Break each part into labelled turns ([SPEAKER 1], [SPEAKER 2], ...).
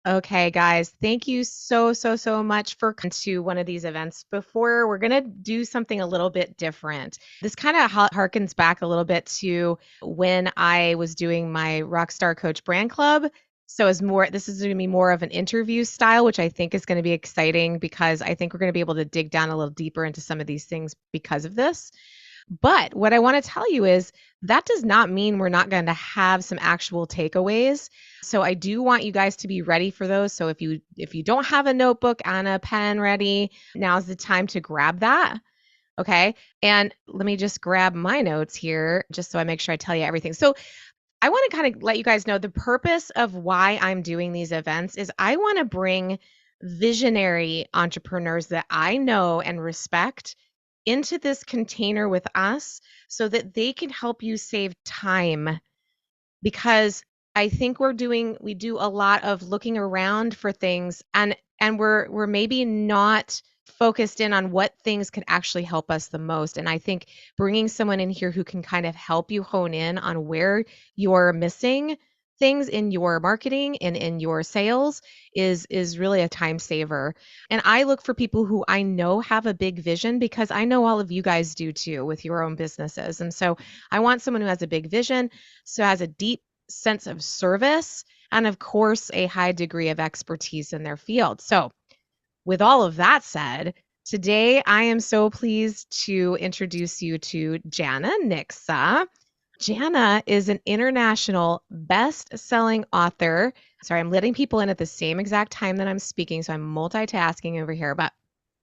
[SPEAKER 1] Okay, guys, thank you so much for coming to one of these events. Before we're going to do something a little bit different. This kind of harkens back a little bit to when I was doing my Rockstar Coach Brand Club. So this is going to be more of an interview style, which I think is going to be exciting because I think we're going to be able to dig down a little deeper into some of these things because of this. But what I want to tell you is that does not mean we're not going to have some actual takeaways. So I do want you guys to be ready for those. So if you don't have a notebook and a pen ready, now's the time to grab that. Okay? And let me just grab my notes here just so I make sure I tell you everything. So I want to kind of let you guys know the purpose of why I'm doing these events is I want to bring visionary entrepreneurs that I know and respect into this container with us so that they can help you save time because I think we do a lot of looking around for things and we're maybe not focused in on what things could actually help us the most. And I think bringing someone in here who can kind of help you hone in on where you're missing things in your marketing and in your sales is really a time saver. And I look for people who I know have a big vision because I know all of you guys do too with your own businesses. And so I want someone who has a big vision, so has a deep sense of service, and of course, a high degree of expertise in their field. So, with all of that said, today I am so pleased to introduce you to Jana Niksa. Jana is an international best-selling author. Sorry, I'm letting people in at the same exact time that I'm speaking, so I'm multitasking over here, but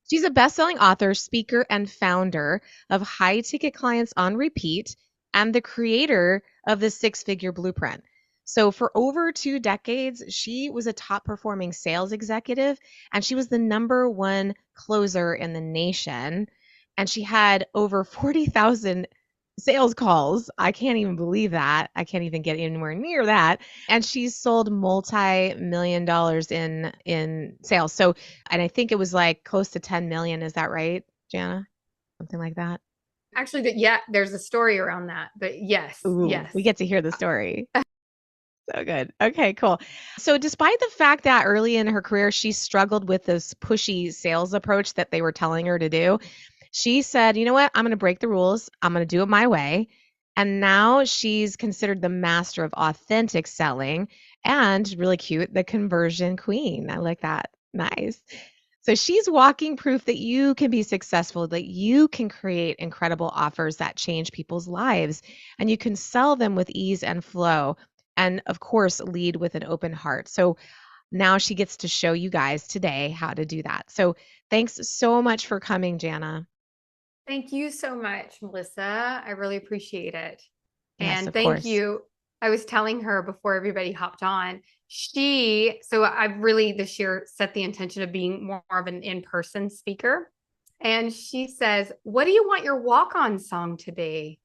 [SPEAKER 1] she's a best-selling author, speaker, and founder of High Ticket Clients on Repeat and the creator of the Six Figure Blueprint. So for over 2 decades, she was a top performing sales executive and she was the number one closer in the nation. And she had over 40,000 sales calls. I can't even believe that. I can't even get anywhere near that. And she's sold multi-million dollars in sales. So, and I think it was like close to 10 million. Is that right, Jana? Something like that.
[SPEAKER 2] Actually, yeah, there's a story around that, but yes,
[SPEAKER 1] Ooh,
[SPEAKER 2] yes.
[SPEAKER 1] we get to hear the story. So good. Okay, cool. So, despite the fact that early in her career she struggled with this pushy sales approach that they were telling her to do, she said, "You know what? I'm going to break the rules. I'm going to do it my way." And now she's considered the master of authentic selling and really cute, the conversion queen. I like that. Nice. So she's walking proof that you can be successful, that you can create incredible offers that change people's lives, and you can sell them with ease and flow. And of course, lead with an open heart. So now she gets to show you guys today how to do that. So thanks so much for coming, Jana.
[SPEAKER 2] Thank you so much, Melissa. I really appreciate it.
[SPEAKER 1] Yes,
[SPEAKER 2] And
[SPEAKER 1] of
[SPEAKER 2] thank
[SPEAKER 1] course.
[SPEAKER 2] you. I was telling her before everybody hopped on, so I've really this year set the intention of being more of an in-person speaker. And she says, "What do you want your walk-on song to be?"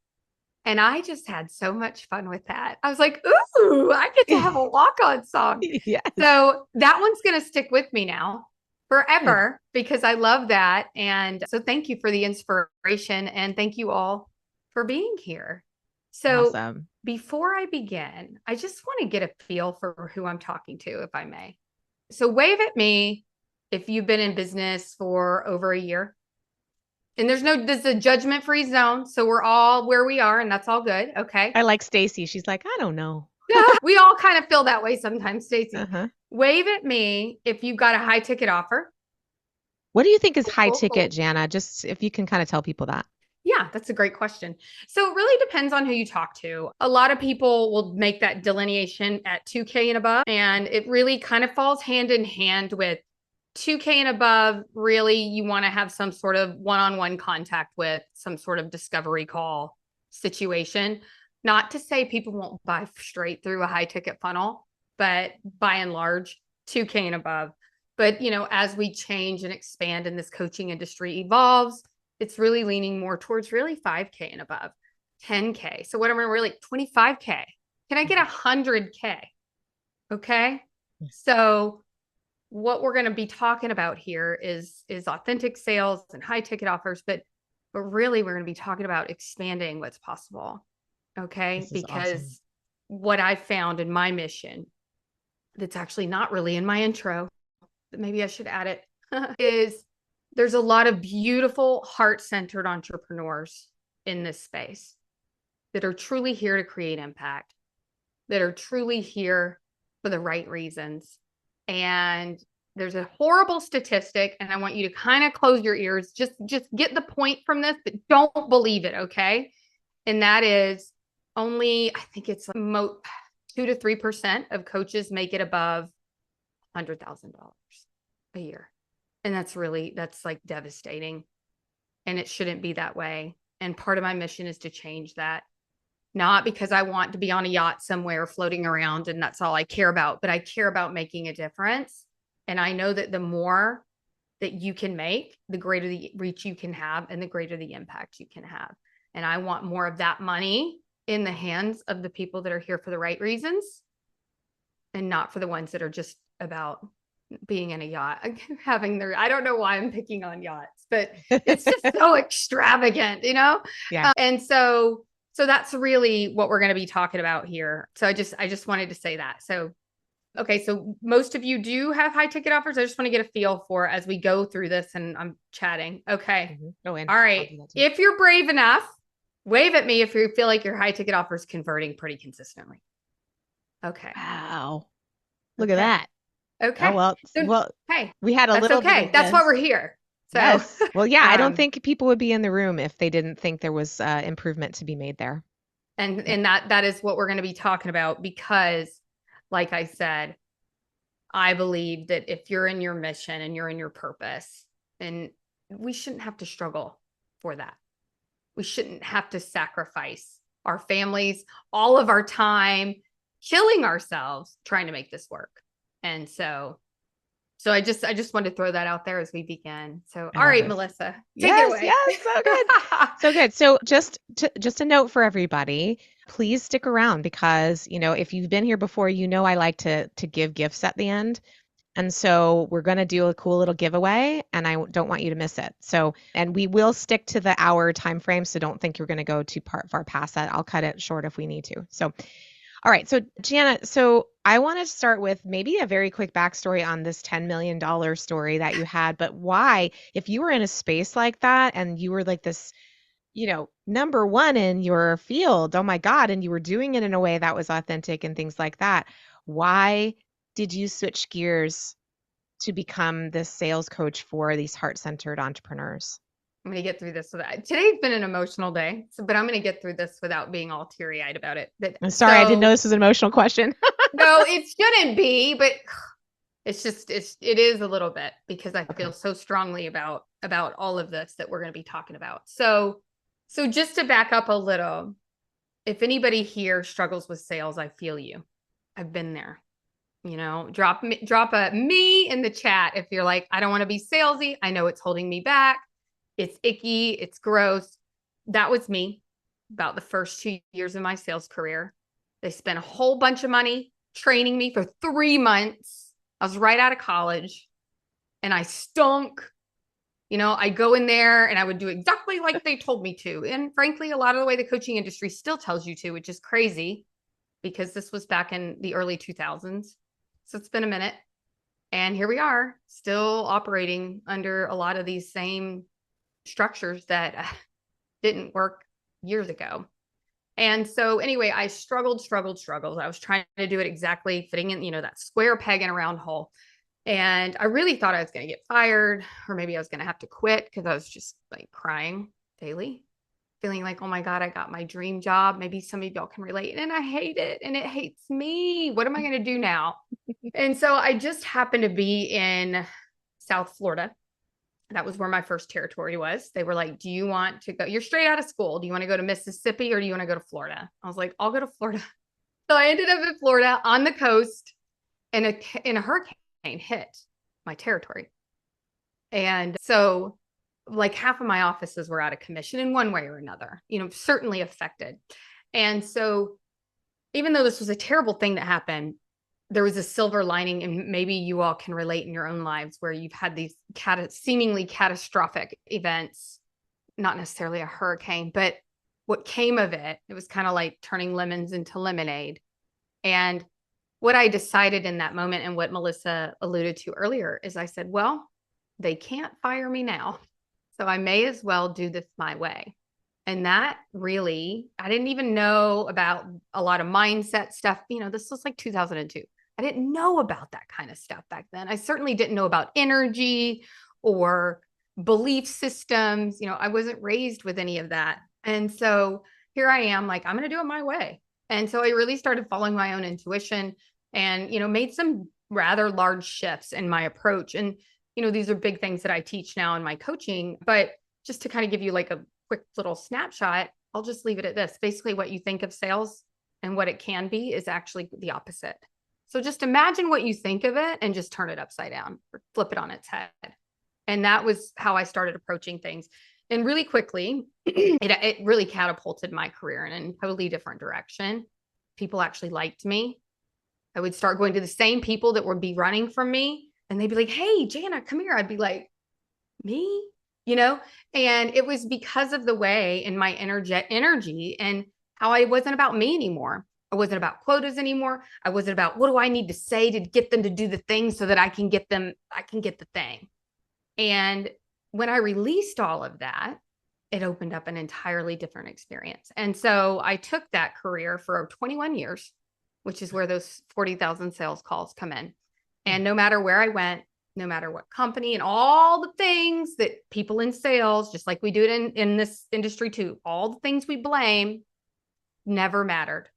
[SPEAKER 2] And I just had so much fun with that. I was like, "Ooh, I get to have a walk-on song."
[SPEAKER 1] Yes.
[SPEAKER 2] So that one's going to stick with me now
[SPEAKER 1] Good.
[SPEAKER 2] forever because I love that. And so thank you for the inspiration and thank you all for being here. So
[SPEAKER 1] Awesome.
[SPEAKER 2] before I begin, I just want to get a feel for who I'm talking to, if I may. So wave at me if you've been in business for over a year. And this is a judgment free zone. So we're all where we are, and that's all good. Okay.
[SPEAKER 1] I like Stacy. She's like, I don't know.
[SPEAKER 2] We all kind of feel that way sometimes, Stacy.
[SPEAKER 1] Uh-huh.
[SPEAKER 2] Wave at me if you've got a high ticket offer.
[SPEAKER 1] What do you think is
[SPEAKER 2] Cool,
[SPEAKER 1] high
[SPEAKER 2] cool,
[SPEAKER 1] ticket,
[SPEAKER 2] cool.
[SPEAKER 1] Jana? Just if you can kind of tell people that.
[SPEAKER 2] Yeah, that's a great question. So it really depends on who you talk to. A lot of people will make that delineation at 2K and above, and it really kind of falls hand in hand with 2K and above. Really, you want to have some sort of one-on-one contact with some sort of discovery call situation. Not to say people won't buy straight through a high ticket funnel, but by and large, 2K and above. But, as we change and expand and this coaching industry evolves, it's really leaning more towards really 5K and above, 10K. So what am I really 25K? Can I get 100K? Okay. So what we're going to be talking about here is authentic sales and high ticket offers, but really we're going to be talking about expanding what's possible. Okay.
[SPEAKER 1] This is awesome.
[SPEAKER 2] Because what I found in my mission that's actually not really in my intro, but maybe I should add it, is there's a lot of beautiful heart-centered entrepreneurs in this space that are truly here to create impact, that are truly here for the right reasons. And there's a horrible statistic, and I want you to kind of close your ears, just get the point from this, but don't believe it, okay? And that is only, I think it's 2 to 3% of coaches make it above $100,000 a year. And that's like devastating. And it shouldn't be that way. And part of my mission is to change that. Not because I want to be on a yacht somewhere floating around and that's all I care about, but I care about making a difference. And I know that the more that you can make, the greater the reach you can have and the greater the impact you can have. And I want more of that money in the hands of the people that are here for the right reasons and not for the ones that are just about being in a yacht, having their, I don't know why I'm picking on yachts, but it's just so extravagant, you know?
[SPEAKER 1] Yeah.
[SPEAKER 2] And so that's really what we're going to be talking about here. So I just wanted to say that. So, okay. So most of you do have high ticket offers. I just want to get a feel for as we go through this and I'm chatting. Okay.
[SPEAKER 1] Go in.
[SPEAKER 2] All right. If you're brave enough, wave at me if you feel like your high ticket offer is converting pretty consistently. Okay.
[SPEAKER 1] Wow. Look at that.
[SPEAKER 2] Okay.
[SPEAKER 1] Oh, well,
[SPEAKER 2] hey,
[SPEAKER 1] we had a little bit of
[SPEAKER 2] that's
[SPEAKER 1] this.
[SPEAKER 2] why we're here. So,
[SPEAKER 1] yes. Well, yeah, I don't think people would be in the room if they didn't think there was improvement to be made there.
[SPEAKER 2] And that is what we're going to be talking about because, like I said, I believe that if you're in your mission and you're in your purpose, then we shouldn't have to struggle for that. We shouldn't have to sacrifice our families, all of our time, killing ourselves trying to make this work. And so I just wanted to throw that out there as we begin. So, all right, Melissa, take it away.
[SPEAKER 1] Yes, so good. So good. So just a note for everybody, please stick around because, if you've been here before, I like to give gifts at the end. And so we're going to do a cool little giveaway and I don't want you to miss it. So, and we will stick to the hour time frame. So don't think you're going to go too far past that. I'll cut it short if we need to. So, all right. So Jana, I want to start with maybe a very quick backstory on this $10 million story that you had, but why, if you were in a space like that and you were like this, number one in your field, oh my God, and you were doing it in a way that was authentic and things like that, why did you switch gears to become this sales coach for these heart-centered entrepreneurs?
[SPEAKER 2] I'm going to get through this. Today's been an emotional day, but I'm going to get through this without being all teary-eyed about it.
[SPEAKER 1] I'm sorry, I didn't know this was an emotional question.
[SPEAKER 2] No, it shouldn't be, but it is a little bit because I feel so strongly about all of this that we're going to be talking about. So just to back up a little, if anybody here struggles with sales, I feel you. I've been there. Drop a me in the chat if you're like, I don't want to be salesy. I know it's holding me back. It's icky. It's gross. That was me about the first 2 years of my sales career. They spent a whole bunch of money training me for 3 months. I was right out of college and I stunk. I go in there and I would do exactly like they told me to. And frankly, a lot of the way the coaching industry still tells you to, which is crazy because this was back in the early 2000s. So it's been a minute. And here we are still operating under a lot of these same structures that didn't work years ago. And so anyway, I struggled. I was trying to do it exactly fitting in, that square peg in a round hole. And I really thought I was going to get fired or maybe I was going to have to quit because I was just like crying daily, feeling like, oh my God, I got my dream job. Maybe some of y'all can relate and I hate it and it hates me. What am I going to do now? And so I just happened to be in South Florida. That was where my first territory was. They were like, do you want to go? You're straight out of school. Do you want to go to Mississippi or do you want to go to Florida? I was like, I'll go to Florida. So I ended up in Florida on the coast and a hurricane hit my territory. And so like half of my offices were out of commission in one way or another, certainly affected. And so even though this was a terrible thing that happened, there was a silver lining, and maybe you all can relate in your own lives where you've had these seemingly catastrophic events, not necessarily a hurricane, but what came of it, it was kind of like turning lemons into lemonade. And what I decided in that moment and what Melissa alluded to earlier is I said, well, they can't fire me now. So I may as well do this my way. And that really, I didn't even know about a lot of mindset stuff. You know, this was like 2002. I didn't know about that kind of stuff back then. I certainly didn't know about energy or belief systems. You know, I wasn't raised with any of that. And so here I am, like, I'm going to do it my way. And so I really started following my own intuition and, you know, made some rather large shifts in my approach. And, you know, these are big things that I teach now in my coaching. But just to kind of give you like a quick little snapshot, I'll just leave it at this. Basically, what you think of sales and what it can be is actually the opposite. So just imagine what you think of it and just turn it upside down or flip it on its head. And that was how I started approaching things. And really quickly, it really catapulted my career in a totally different direction. People actually liked me. I would start going to the same people that would be running from me, and they'd be like, hey, Jana, come here. I'd be like, me? You know? And it was because of the way in my energy and how I wasn't about me anymore. I wasn't about quotas anymore. I wasn't about what do I need to say to get them to do the thing so that I can get the thing. And when I released all of that, it opened up an entirely different experience. And so I took that career for 21 years, which is where those 40,000 sales calls come in. And no matter where I went, no matter what company and all the things that people in sales, just like we do it in this industry too, all the things we blame never mattered.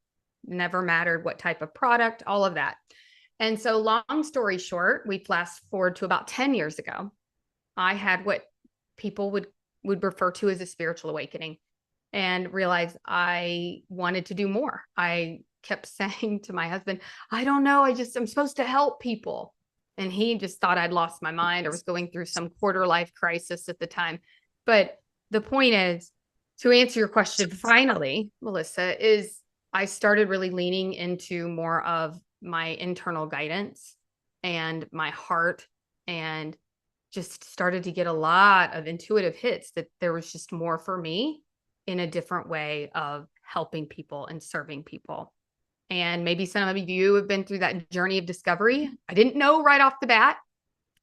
[SPEAKER 2] Never mattered what type of product, all of that. And so long story short, we fast forward to about 10 years ago. I had what people would refer to as a spiritual awakening and realized I wanted to do more. I kept saying to my husband, I don't know, I'm supposed to help people. And he just thought I'd lost my mind or was going through some quarter life crisis at the time. But the point is, to answer your question finally, Melissa, is I started really leaning into more of my internal guidance and my heart, and just started to get a lot of intuitive hits that there was just more for me in a different way of helping people and serving people. And maybe some of you have been through that journey of discovery. I didn't know right off the bat.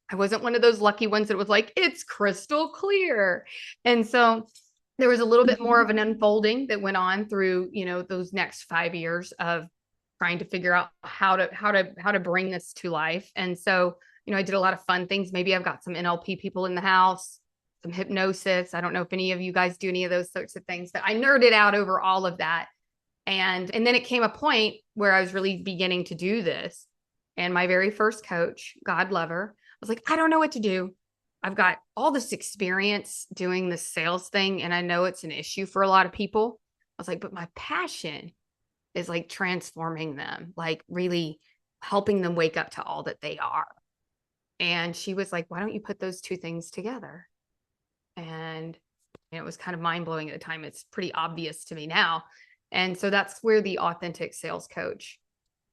[SPEAKER 2] I wasn't one of those lucky ones that was like, it's crystal clear. And so there was a little bit more of an unfolding that went on through, you know, those next 5 years of trying to figure out how to bring this to life. And so, you know, I did a lot of fun things. Maybe I've got some NLP people in the house, some hypnosis. I don't know if any of you guys do any of those sorts of things, but I nerded out over all of that. And then it came a point where I was really beginning to do this. And my very first coach, God love her, was like, I don't know what to do. I've got all this experience doing this sales thing, and I know it's an issue for a lot of people. I was like, but my passion is like transforming them, like really helping them wake up to all that they are. And she was like, why don't you put those two things together? And it was kind of mind blowing at the time. It's pretty obvious to me now. And so that's where the authentic sales coach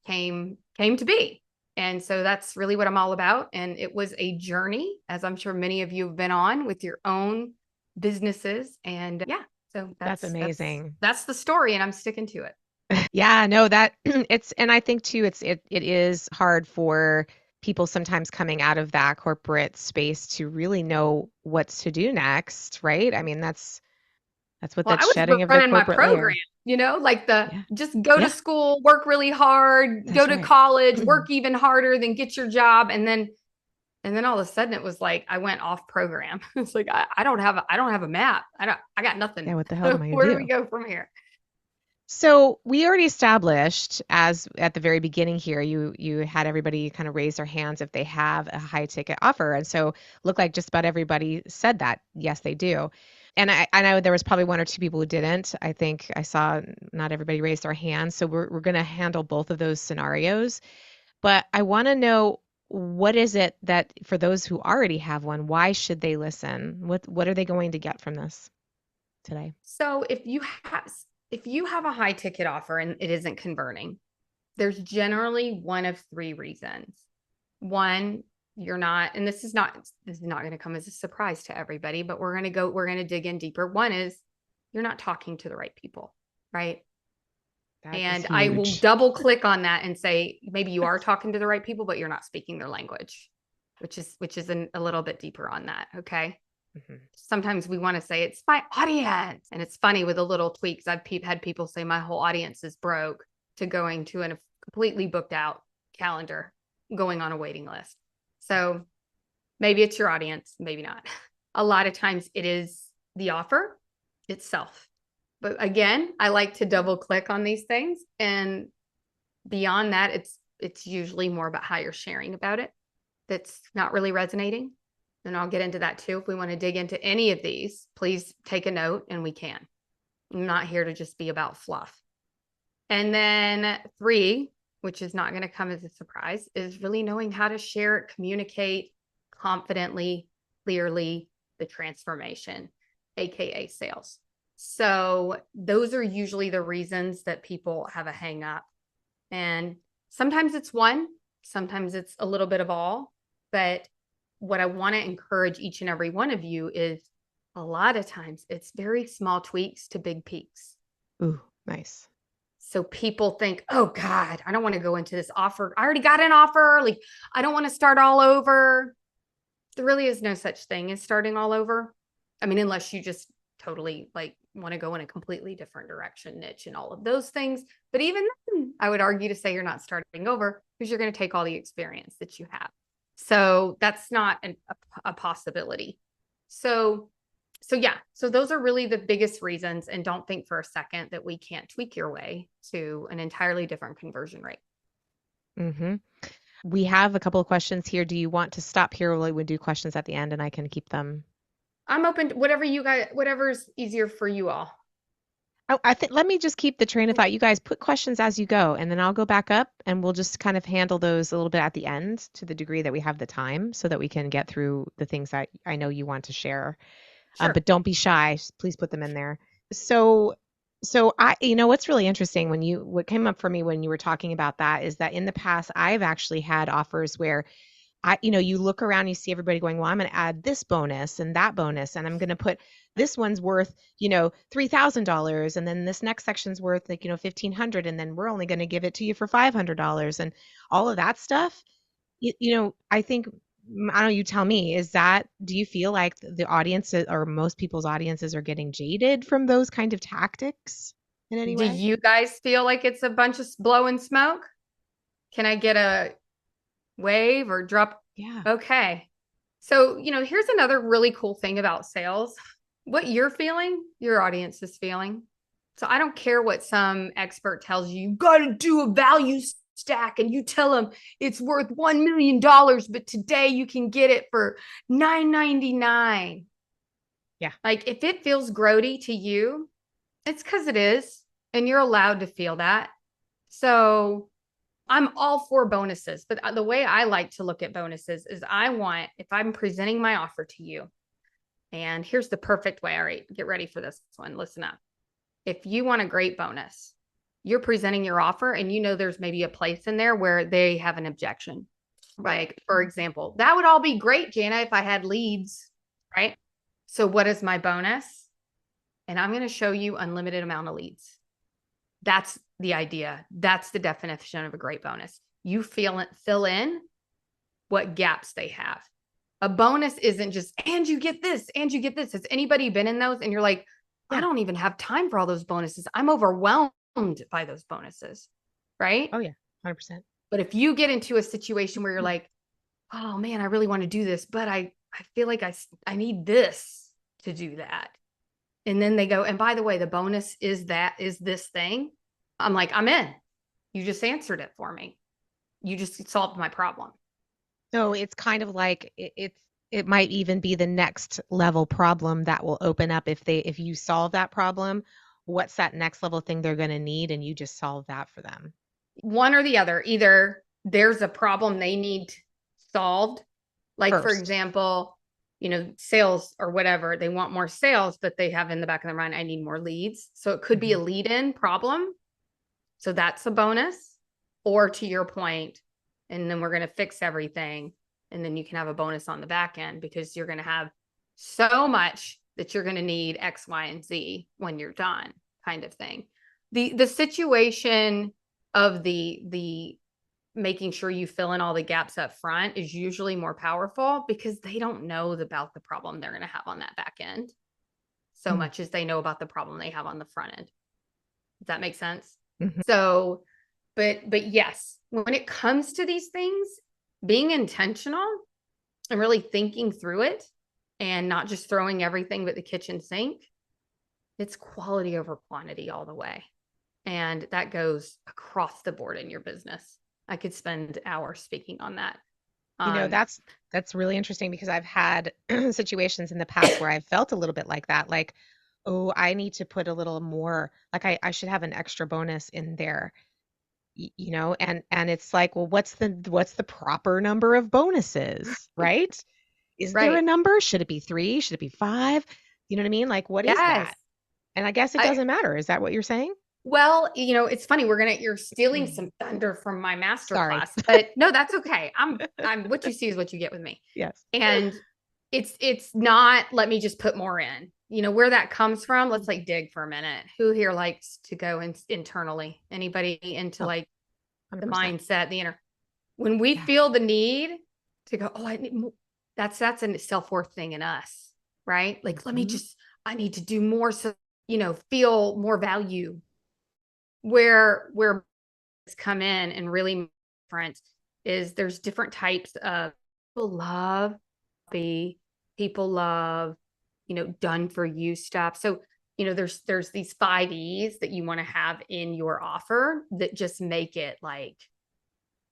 [SPEAKER 2] came to be. And so that's really what I'm all about. And it was a journey, as I'm sure many of you have been on with your own businesses. And yeah, so
[SPEAKER 1] That's amazing.
[SPEAKER 2] that's the story, and I'm sticking to it.
[SPEAKER 1] Yeah, no, that it's, and I think too, it is hard for people sometimes coming out of that corporate space to really know what's to do next, right? I mean, that's what
[SPEAKER 2] Well,
[SPEAKER 1] that
[SPEAKER 2] I was
[SPEAKER 1] shedding of the
[SPEAKER 2] running my
[SPEAKER 1] corporate
[SPEAKER 2] program,
[SPEAKER 1] layer.
[SPEAKER 2] you know, like
[SPEAKER 1] Yeah.
[SPEAKER 2] just go to
[SPEAKER 1] Yeah,
[SPEAKER 2] school, work really hard, go
[SPEAKER 1] that's
[SPEAKER 2] to
[SPEAKER 1] right.
[SPEAKER 2] college, work even harder, then get your job. And then all of a sudden it was like I went off program. It's like I don't have a map. I got nothing.
[SPEAKER 1] Yeah, what the hell am I gonna
[SPEAKER 2] Where do we
[SPEAKER 1] do?
[SPEAKER 2] go from here?
[SPEAKER 1] So we already established as at the very beginning here, you had everybody kind of raise their hands if they have a high ticket offer. And so looked like just about everybody said that. Yes, they do. And I know there was probably one or two people who didn't. I think I saw not everybody raised their hands. So we're going to handle both of those scenarios. But I want to know, what is it that for those who already have one, why should they listen? What are they going to get from this today?
[SPEAKER 2] So if you have a high ticket offer and it isn't converting, there's generally one of three reasons. One, you're not, and this is not going to come as a surprise to everybody, but we're going to dig in deeper. One is you're not talking to the right people, right?
[SPEAKER 1] That is
[SPEAKER 2] And I will
[SPEAKER 1] huge.
[SPEAKER 2] double click on that and say, maybe you are talking to the right people, but you're not speaking their language, which is a little bit deeper on that. Okay.
[SPEAKER 1] Mhm.
[SPEAKER 2] Sometimes we want to say it's my audience. And it's funny with the little tweaks. I've had people say my whole audience is broke to going to a completely booked out calendar, going on a waiting list. So maybe it's your audience, maybe not. A lot of times it is the offer itself. But again, I like to double click on these things. And beyond that, it's usually more about how you're sharing about it that's not really resonating. And I'll get into that too. If we want to dig into any of these, please take a note and we can. I'm not here to just be about fluff. And then 3, which is not going to come as a surprise, is really knowing how to share it, communicate confidently, clearly, the transformation, AKA sales. So those are usually the reasons that people have a hang up. And sometimes it's one, sometimes it's a little bit of all. But what I want to encourage each and every one of you is a lot of times it's very small tweaks to big peaks.
[SPEAKER 1] Ooh, nice.
[SPEAKER 2] So people think, oh God, I don't want to go into this offer. I already got an offer. Like, I don't want to start all over. There really is no such thing as starting all over. I mean, unless you just totally like want to go in a completely different direction, niche and all of those things. But even then, I would argue to say you're not starting over because you're going to take all the experience that you have. So that's not a possibility. So yeah, so those are really the biggest reasons. And don't think for a second that we can't tweak your way to an entirely different conversion rate.
[SPEAKER 1] Hmm. We have a couple of questions here. Do you want to stop here, or we do questions at the end and I can keep them?
[SPEAKER 2] I'm open to whatever you guys, whatever's easier for you all.
[SPEAKER 1] Oh, I think let me just keep the train of thought. You guys put questions as you go, and then I'll go back up and we'll just kind of handle those a little bit at the end to the degree that we have the time so that we can get through the things that I know you want to share.
[SPEAKER 2] Sure.
[SPEAKER 1] But don't be shy. Please put them in there. So, so what's really interesting what came up for me when you were talking about that is that in the past, I've actually had offers where you look around, you see everybody going, well, I'm going to add this bonus and that bonus, and I'm going to put this one's worth, $3,000. And then this next section's worth like, 1,500. And then we're only going to give it to you for $500 and all of that stuff. I think, I don't know, you tell me, do you feel like the audience or most people's audiences are getting jaded from those kind of tactics in any
[SPEAKER 2] Do
[SPEAKER 1] way?
[SPEAKER 2] you guys feel like it's a bunch of blowing smoke? Can I get a wave or drop?
[SPEAKER 1] Yeah.
[SPEAKER 2] Okay. So, here's another really cool thing about sales. What you're feeling, your audience is feeling. So I don't care what some expert tells you. You got to do a value stack and you tell them it's worth $1 million, but today you can get it for $9.99.
[SPEAKER 1] Yeah.
[SPEAKER 2] Like if it feels grody to you, it's because it is, and you're allowed to feel that. So I'm all for bonuses, but the way I like to look at bonuses is if I'm presenting my offer to you, and here's the perfect way. All right, get ready for this one. Listen up. If you want a great bonus, you're presenting your offer and there's maybe a place in there where they have an objection. Like, for example, that would all be great, Jana, if I had leads, right? So what is my bonus? And I'm going to show you unlimited amount of leads. That's the idea. That's the definition of a great bonus. You fill in what gaps they have. A bonus isn't just, and you get this, and you get this. Has anybody been in those? And you're like, I
[SPEAKER 1] Yeah.
[SPEAKER 2] don't even have time for all those bonuses. I'm overwhelmed by those bonuses. Right.
[SPEAKER 1] Oh, yeah. 100%.
[SPEAKER 2] But if you get into a situation where you're like, oh man, I really want to do this, but I feel like I need this to do that. And then they go, and by the way, the bonus is this thing. I'm like, I'm in. You just answered it for me. You just solved my problem.
[SPEAKER 1] So it's kind of like it might even be the next level problem that will open up if you solve that problem, what's that next level thing they're going to need and you just solve that for them.
[SPEAKER 2] One or the other. Either there's a problem they need solved. Like, for
[SPEAKER 1] First.
[SPEAKER 2] example, sales or whatever, they want more sales, but they have in the back of their mind, I need more leads. So it could be a lead in problem. So that's a bonus. Or to your point, and then we're going to fix everything. And then you can have a bonus on the back end because you're going to have so much that you're going to need X, Y, and Z when you're done, kind of thing. The situation of the making sure you fill in all the gaps up front is usually more powerful because they don't know about the problem they're going to have on that back end so much as they know about the problem they have on the front end. Does that make sense?
[SPEAKER 1] Mm-hmm.
[SPEAKER 2] So, but yes, when it comes to these things, being intentional and really thinking through it and not just throwing everything but the kitchen sink, it's quality over quantity all the way. And that goes across the board in your business. I could spend hours speaking on that.
[SPEAKER 1] You know,
[SPEAKER 2] Um,
[SPEAKER 1] that's really interesting because I've had situations in the past where I've felt a little bit like that, like, oh, I need to put a little more, like I should have an extra bonus in there, you know, and it's like, well, what's the proper number of bonuses, right? Is there a
[SPEAKER 2] right.
[SPEAKER 1] number? Should it be three? Should it be five? You know what I mean? Like, what is
[SPEAKER 2] Yes.
[SPEAKER 1] that? And I guess it
[SPEAKER 2] I,
[SPEAKER 1] doesn't matter. Is that what you're saying?
[SPEAKER 2] well, it's funny. You're stealing
[SPEAKER 1] Mm.
[SPEAKER 2] some thunder from my master
[SPEAKER 1] Sorry.
[SPEAKER 2] class, but no, that's okay. What you see is what you get with me.
[SPEAKER 1] Yes.
[SPEAKER 2] And it's not, let me just put more in, where that comes from. Let's like dig for a minute. Who here likes to go internally? Anybody into
[SPEAKER 1] Oh,
[SPEAKER 2] like the
[SPEAKER 1] 100%.
[SPEAKER 2] mindset, when we
[SPEAKER 1] Yeah.
[SPEAKER 2] feel the need to go, oh, I need more, that's a self-worth thing in us, right? Like,
[SPEAKER 1] Mhm.
[SPEAKER 2] I need to do more. So, feel more value where it's come in and really different is there's different types of people love be people love, done for you stuff. So, there's these 5 E's that you want to have in your offer that just make it like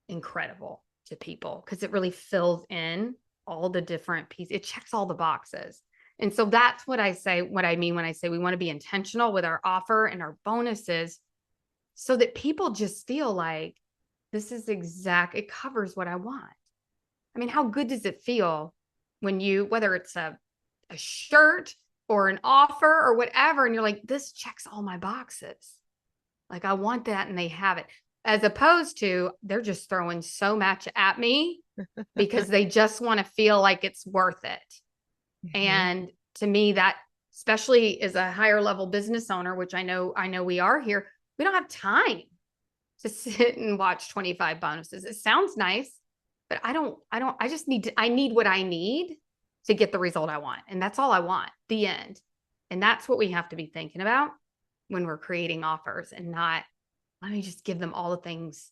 [SPEAKER 2] incredible to people because it really fills in all the different pieces. It checks all the boxes. And so that's what I mean when I say we want to be intentional with our offer and our bonuses so that people just feel like it covers what I want. I mean, how good does it feel when whether it's a shirt or an offer or whatever, and you're like, this checks all my boxes. Like, I want that, and they have it. As opposed to they're just throwing so much at me because they just want to feel like it's worth it.
[SPEAKER 1] Mhm.
[SPEAKER 2] And to me, that especially as a higher level business owner, which I know we are here, we don't have time to sit and watch 25 bonuses. It sounds nice, but I need what I need to get the result I want. And that's all I want, the end. And that's what we have to be thinking about when we're creating offers and not, let me just give them all the things,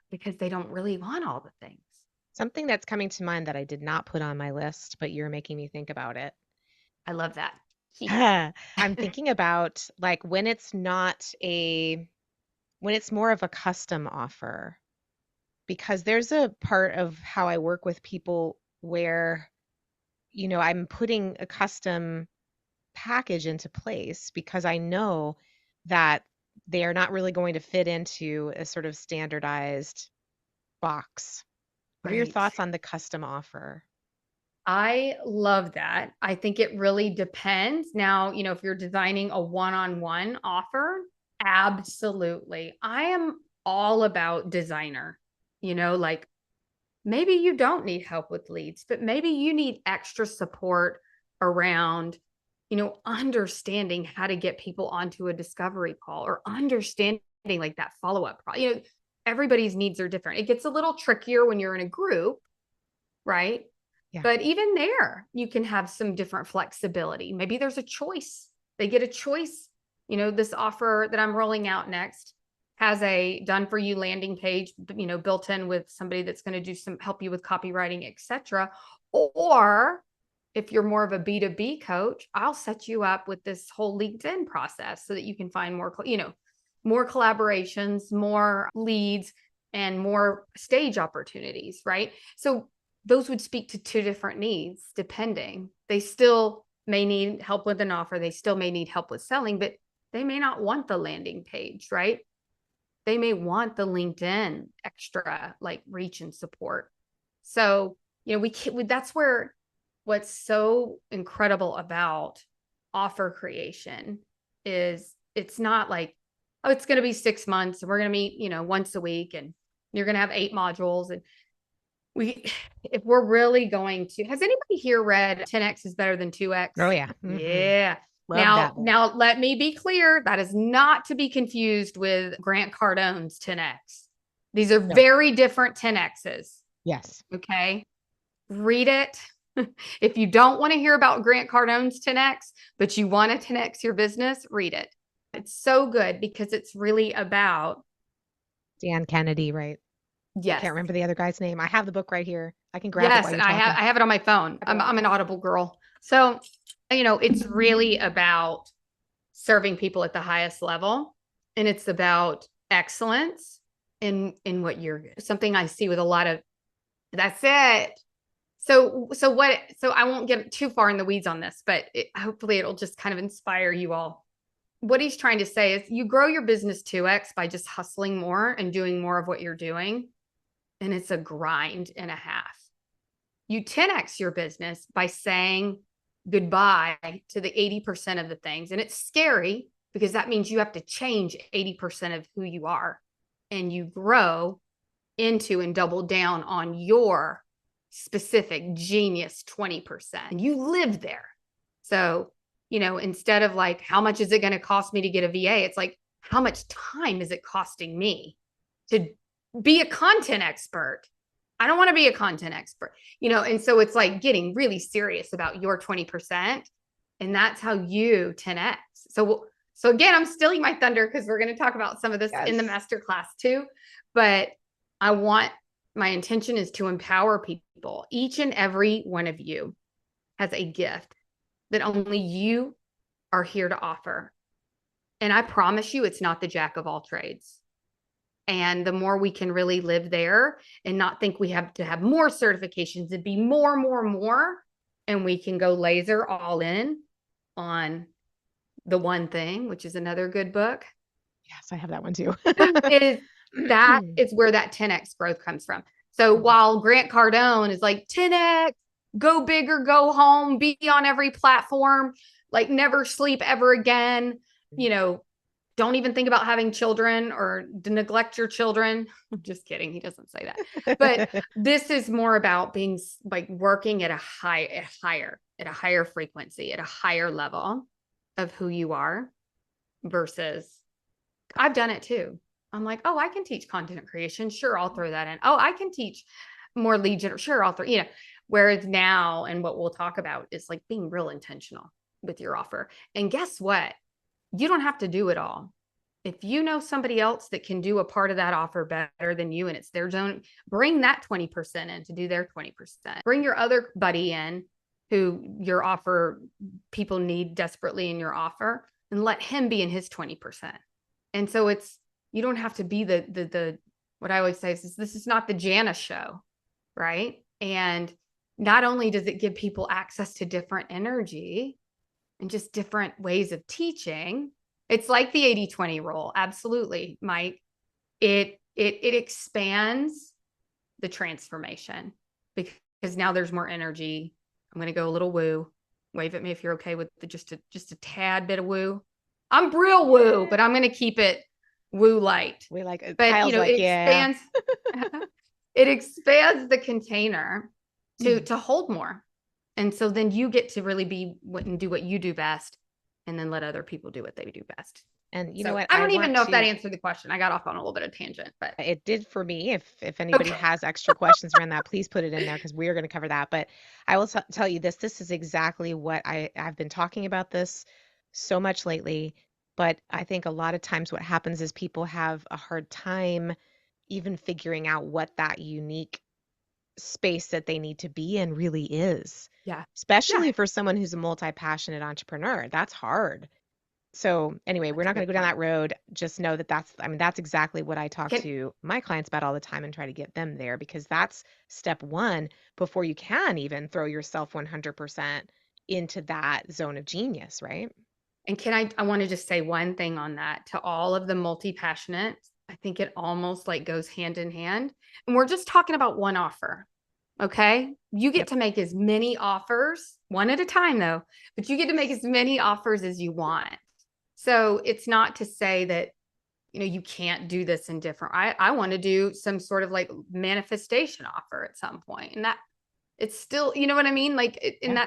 [SPEAKER 2] because they don't really want all the things.
[SPEAKER 1] Something that's coming to mind that I did not put on my list, but you're making me think about it.
[SPEAKER 2] I love that.
[SPEAKER 1] I'm thinking about like when it's more of a custom offer, because there's a part of how I work with people where, I'm putting a custom package into place because I know that they are not really going to fit into a sort of standardized box. What are your
[SPEAKER 2] Right.
[SPEAKER 1] thoughts on the custom offer?
[SPEAKER 2] I love that. I think it really depends. Now, if you're designing a one-on-one offer, absolutely. I am all about designer, like maybe you don't need help with leads, but maybe you need extra support around, understanding how to get people onto a discovery call or understanding like that follow-up. Everybody's needs are different. It gets a little trickier when you're in a group, right?
[SPEAKER 1] Yeah.
[SPEAKER 2] But even there, you can have some different flexibility. Maybe there's a choice. They get a choice. This offer that I'm rolling out next has a done for you landing page, built in with somebody that's going to do some help you with copywriting, etc. Or if you're more of a B2B coach, I'll set you up with this whole LinkedIn process so that you can find more collaborations, more leads, and more stage opportunities, right? So those would speak to two different needs depending. They still may need help with an offer. They still may need help with selling, but they may not want the landing page, right? They may want the LinkedIn extra like reach and support. So, that's where what's so incredible about offer creation is it's not like, oh, it's going to be 6 months and we're going to meet, once a week and you're going to have 8 modules. And we if we're really going to, has anybody here read 10x is better than 2x?
[SPEAKER 1] Oh yeah. Hmm.
[SPEAKER 2] Yeah.
[SPEAKER 1] Love
[SPEAKER 2] Now,
[SPEAKER 1] that book.
[SPEAKER 2] now let me be clear. That is not to be confused with Grant Cardone's 10X. These are
[SPEAKER 1] No.
[SPEAKER 2] very different 10Xs.
[SPEAKER 1] Yes.
[SPEAKER 2] Okay. Read it. If you don't want to hear about Grant Cardone's 10X, but you want to 10X your business, read it. It's so good because it's really about,
[SPEAKER 1] Dan Kennedy, right? I
[SPEAKER 2] yes,
[SPEAKER 1] can't remember the other guy's name. I have the book right here. I can grab it
[SPEAKER 2] yes.
[SPEAKER 1] while
[SPEAKER 2] And
[SPEAKER 1] you're talking.
[SPEAKER 2] I have it on my phone. I'm an Audible girl. So, it's really about serving people at the highest level. And it's about excellence in what you're, something I see with a lot of, that's it. So I won't get too far in the weeds on this, but hopefully it'll just kind of inspire you all. What he's trying to say is you grow your business 2X by just hustling more and doing more of what you're doing. And it's a grind and a half. You 10X your business by saying goodbye to the 80% of the things. And it's scary because that means you have to change 80% of who you are, and you grow into and double down on your specific genius 20%. And you live there. So, instead of like, how much is it going to cost me to get a VA? It's like, how much time is it costing me to be a content expert? I don't want to be a content expert, and so it's like getting really serious about your 20%. And that's how you 10X. So again, I'm stealing my thunder because we're going to talk about some of this in the masterclass too. But my intention is to empower people. Each and every one of you has a gift that only you are here to offer. And I promise you, it's not the jack of all trades. And the more we can really live there and not think we have to have more certifications and be more, and we can go laser all in on the one thing, which is another good book.
[SPEAKER 1] Yes, I have that one too.
[SPEAKER 2] That is where that 10X growth comes from. So while Grant Cardone is like 10X, go big or go home, be on every platform, like never sleep ever again, don't even think about having children or neglect your children. I'm just kidding. He doesn't say that. But this is more about being like working at a higher frequency, at a higher level of who you are versus I've done it too. I'm like, oh, I can teach content creation. Sure, I'll throw that in. Oh, I can teach more lead generation. Sure, I'll throw, whereas now, and what we'll talk about is like being real intentional with your offer. And guess what? You don't have to do it all. If you know somebody else that can do a part of that offer better than you and it's their zone, bring that 20% in to do their 20%. Bring your other buddy in who your offer people need desperately in your offer, and let him be in his 20%. And so you don't have to be the what I always say is this is not the Jana show, right? And not only does it give people access to different energy and just different ways of teaching, it's like the 80-20 rule. Absolutely, Mike. It expands the transformation because now there's more energy. I'm going to go a little woo. Wave at me if you're okay with just a tad bit of woo. I'm real woo, but I'm going to keep it woo light.
[SPEAKER 1] We like it.
[SPEAKER 2] But
[SPEAKER 1] Kyle's like,
[SPEAKER 2] it expands. It expands the container to hold more. And so then you get to really be and do what you do best, and then let other people do what they do best.
[SPEAKER 1] And you know what?
[SPEAKER 2] I don't even know if that answered the question. I got off on a little bit of tangent, but
[SPEAKER 1] it did for me. If anybody has extra questions around that, please put it in there because we are going to cover that. But I will tell you this. This is exactly what I've been talking about this so much lately. But I think a lot of times what happens is people have a hard time even figuring out what that unique space that they need to be in really is.
[SPEAKER 2] yeah.
[SPEAKER 1] Especially for someone who's a multi-passionate entrepreneur. That's hard. So anyway, we're not going to go down that road. Just know that that's exactly what I talk to my clients about all the time and try to get them there, because that's step one before you can even throw yourself 100% into that zone of genius, right?
[SPEAKER 2] And I want to just say one thing on that to all of the multi-passionate. I think it almost like goes hand in hand. And we're just talking about one offer. Okay. You get to make as many offers, one at a time though, but you get to make as many offers as you want. So it's not to say that, you can't do this in different, I want to do some sort of like manifestation offer at some point. And that it's still, you know what I mean? Like, and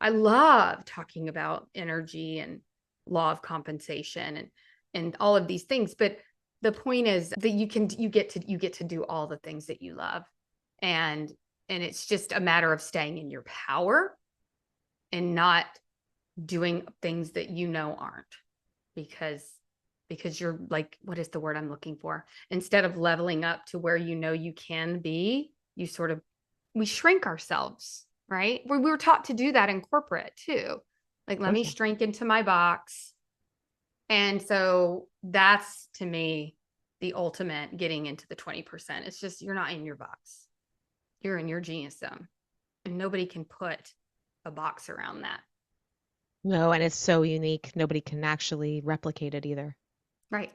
[SPEAKER 2] I love talking about energy and law of compensation and all of these things. But the point is that you get to do all the things that you love. And it's just a matter of staying in your power and not doing things that aren't, because you're like, what is the word I'm looking for? Instead of leveling up to where you can be, we shrink ourselves, right? We were taught to do that in corporate too. Like, let
[SPEAKER 1] Oh,
[SPEAKER 2] me
[SPEAKER 1] yeah.
[SPEAKER 2] shrink into my box. And so that's, to me, the ultimate getting into the 20%. It's just, you're not in your box. You're in your genius zone. And nobody can put a box around that.
[SPEAKER 1] No, and it's so unique. Nobody can actually replicate it either.
[SPEAKER 2] Right.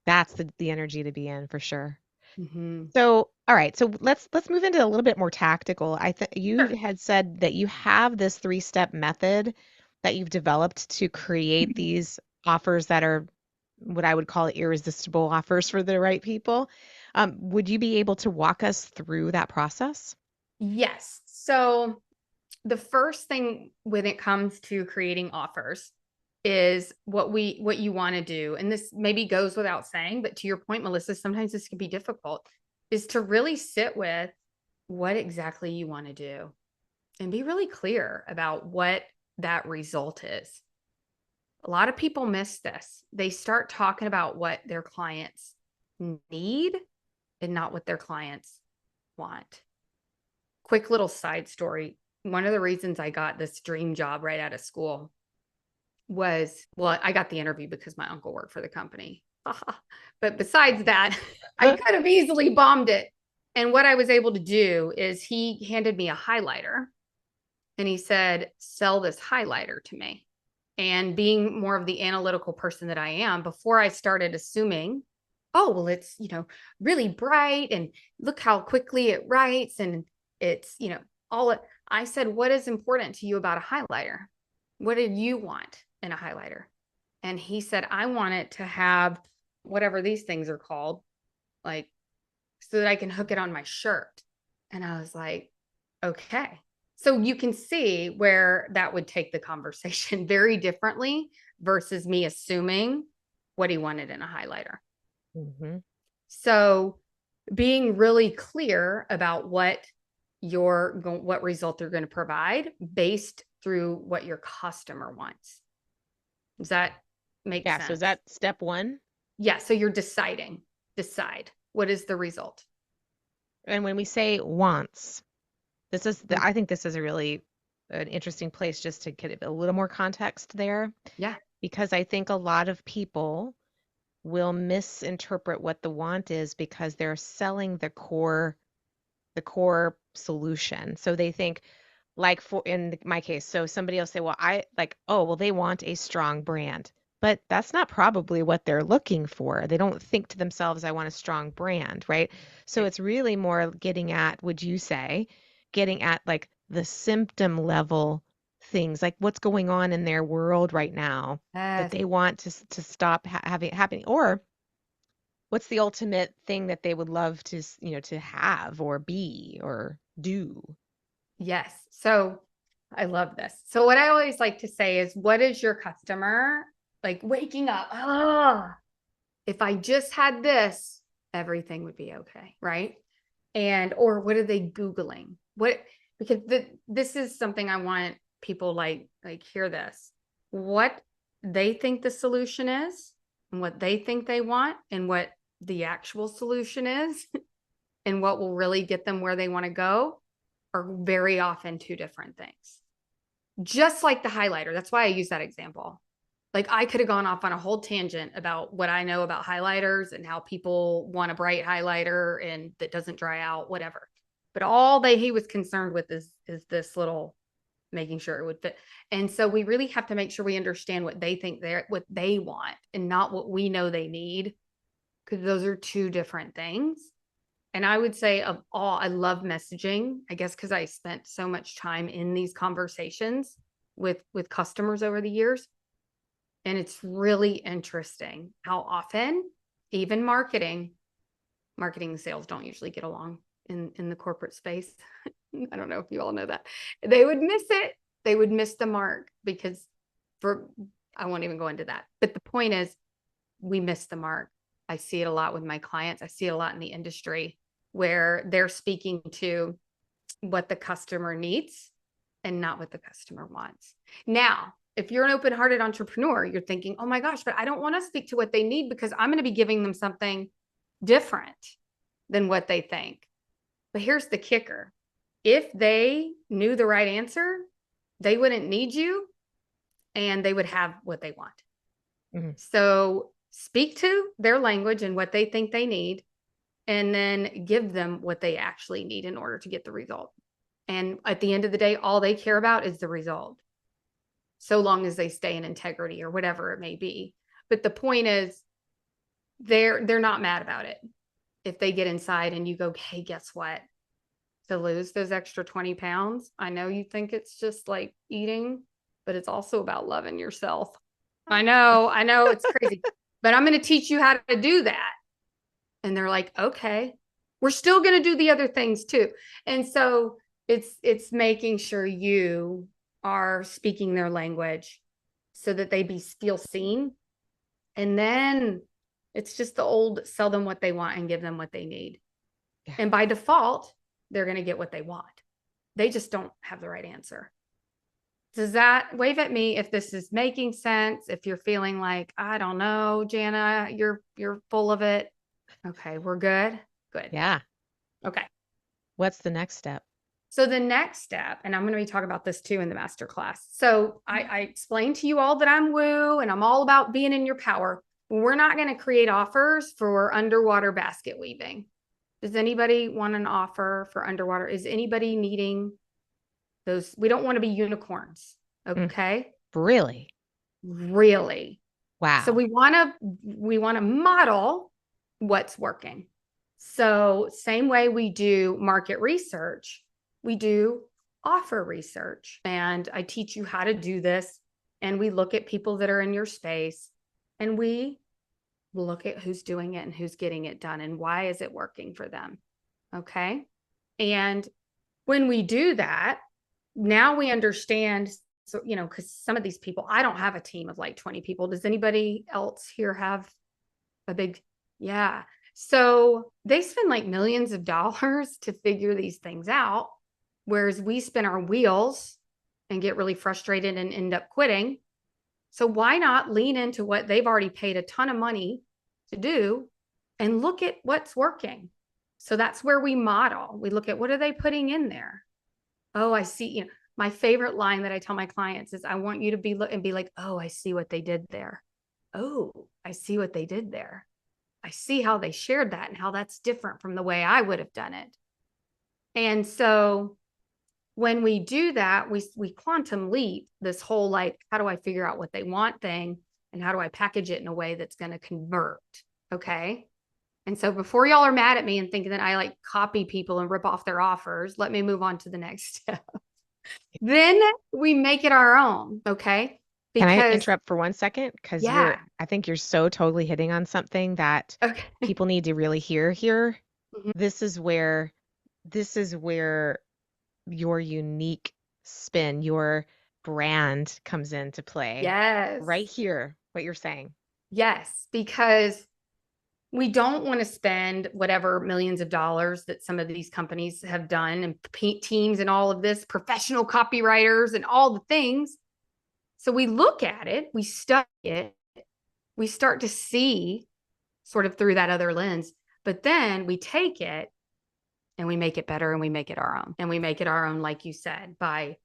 [SPEAKER 1] That's the energy to be in for sure.
[SPEAKER 2] Mm-hmm.
[SPEAKER 1] So, all right. So let's move into a little bit more tactical. I think you
[SPEAKER 2] Sure.
[SPEAKER 1] had said that you have this three-step method that you've developed to create these offers that are what I would call irresistible offers for the right people. Would you be able to walk us through that process?
[SPEAKER 2] Yes. So the first thing when it comes to creating offers is what you want to do. And this maybe goes without saying, but to your point, Melissa, sometimes this can be difficult, is to really sit with what exactly you want to do and be really clear about what that result is. A lot of people miss this. They start talking about what their clients need and not what their clients want. Quick little side story. One of the reasons I got this dream job right out of school was, well, I got the interview because my uncle worked for the company. But besides that, I could have easily bombed it. And what I was able to do is he handed me a highlighter and he said, sell this highlighter to me. And being more of the analytical person that I am, before I started assuming, oh, well, it's, really bright and look how quickly it writes. And it's, all it, I said, what is important to you about a highlighter? What did you want in a highlighter? And he said, I want it to have whatever these things are called, like, so that I can hook it on my shirt. And I was like, okay. So you can see where that would take the conversation very differently versus me assuming what he wanted in a highlighter.
[SPEAKER 1] Hmm.
[SPEAKER 2] So being really clear about what result they're going to provide based through what your customer wants. Does that make
[SPEAKER 1] Yeah, so is
[SPEAKER 2] sense?
[SPEAKER 1] that step one?
[SPEAKER 2] Yeah. So you're decide what is the result.
[SPEAKER 1] And when we say wants,
[SPEAKER 2] Mm,
[SPEAKER 1] I think this is a really an interesting place just to get a little more context there,
[SPEAKER 2] yeah.
[SPEAKER 1] because I think a lot of people will misinterpret what the want is because they're selling the core solution. So they think, like, for in my case, so somebody will say, well, I like, oh, well, they want a strong brand. But that's not probably what they're looking for. They don't think to themselves, I want a strong brand, right? So
[SPEAKER 2] Right.
[SPEAKER 1] it's really more getting at, would you say, getting at like the symptom level things, like what's going on in their world right now that
[SPEAKER 2] Yes.
[SPEAKER 1] they want to stop having happening, or what's the ultimate thing that they would love to, to have or be or do?
[SPEAKER 2] Yes. So I love this. So what I always like to say is, what is your customer like waking up? Oh, if I just had this, everything would be okay, right? And or what are they Googling? Because this is something I want people like hear this. What they think the solution is and what they think they want and what the actual solution is and what will really get them where they want to go are very often two different things. Just like the highlighter. That's why I use that example. Like, I could have gone off on a whole tangent about what I know about highlighters and how people want a bright highlighter and that doesn't dry out, whatever. But all he was concerned with is this little, making sure it would fit. And so we really have to make sure we understand what they think what they want and not what we know they need, because those are two different things. And I would say, of all, I love messaging, I guess, because I spent so much time in these conversations with customers over the years. And it's really interesting how often, even marketing and sales don't usually get along in the corporate space. I don't know if you all know that. They would miss it. They would miss the mark because I won't even go into that. But the point is, we miss the mark. I see it a lot with my clients. I see it a lot in the industry where they're speaking to what the customer needs and not what the customer wants. Now, if you're an open-hearted entrepreneur, you're thinking, oh my gosh, but I don't want to speak to what they need because I'm going to be giving them something different than what they think. But here's the kicker. If they knew the right answer, they wouldn't need you and they would have what they want. Mm-hmm. So speak to their language and what they think they need, and then give them what they actually need in order to get the result. And at the end of the day, all they care about is the result, so long as they stay in integrity or whatever it may be. But the point is, they're not mad about it. If they get inside and you go, hey, guess what? To lose those extra 20 pounds, I know you think it's just like eating, but it's also about loving yourself. I know it's crazy, but I'm going to teach you how to do that. And they're like, okay, we're still going to do the other things too. And so it's making sure you are speaking their language so that they feel seen. And then it's just the old sell them what they want and give them what they need. Yeah. And by default, they're going to get what they want. They just don't have the right answer. Does that wave at me if this is making sense? If you're feeling like, I don't know, Jana, you're full of it. Okay, we're good. Good.
[SPEAKER 1] Yeah.
[SPEAKER 2] Okay.
[SPEAKER 1] What's the next step?
[SPEAKER 2] So the next step, and I'm going to be talking about this too in the masterclass. So I explained to you all that I'm woo and I'm all about being in your power. We're not going to create offers for underwater basket weaving. Does anybody want an offer for underwater? Is anybody needing those? We don't want to be unicorns. Okay.
[SPEAKER 1] Really?
[SPEAKER 2] Really.
[SPEAKER 1] Wow.
[SPEAKER 2] So we want to model what's working. So same way we do market research, we do offer research. And I teach you how to do this. And we look at people that are in your space and we look at who's doing it and who's getting it done and why is it working for them. Okay. And when we do that, now we understand. So, because some of these people, I don't have a team of like 20 people. Does anybody else here have a big? Yeah. So they spend like millions of dollars to figure these things out, whereas we spin our wheels and get really frustrated and end up quitting. So why not lean into what they've already paid a ton of money to do and look at what's working? So that's where we model. We look at what are they putting in there? Oh, I see. My favorite line that I tell my clients is I want you to be like, oh, I see what they did there. Oh, I see what they did there. I see how they shared that and how that's different from the way I would have done it. And so when we do that, we quantum leap this whole, like, how do I figure out what they want thing? And how do I package it in a way that's going to convert? Okay. And so before y'all are mad at me and thinking that I like copy people and rip off their offers, let me move on to the next step. Then we make it our own. Okay.
[SPEAKER 1] Because, can I interrupt for 1 second? Because
[SPEAKER 2] yeah.
[SPEAKER 1] I think you're so totally hitting on something that people need to really hear here. Mm-hmm. This is where your unique spin, your brand comes into play.
[SPEAKER 2] Yes.
[SPEAKER 1] Right here, what you're saying.
[SPEAKER 2] Yes, because we don't want to spend whatever millions of dollars that some of these companies have done and teams and all of this, professional copywriters and all the things. So we look at it, we study it, we start to see sort of through that other lens, but then we take it and we make it better and we make it our own. And we make it our own, like you said, by,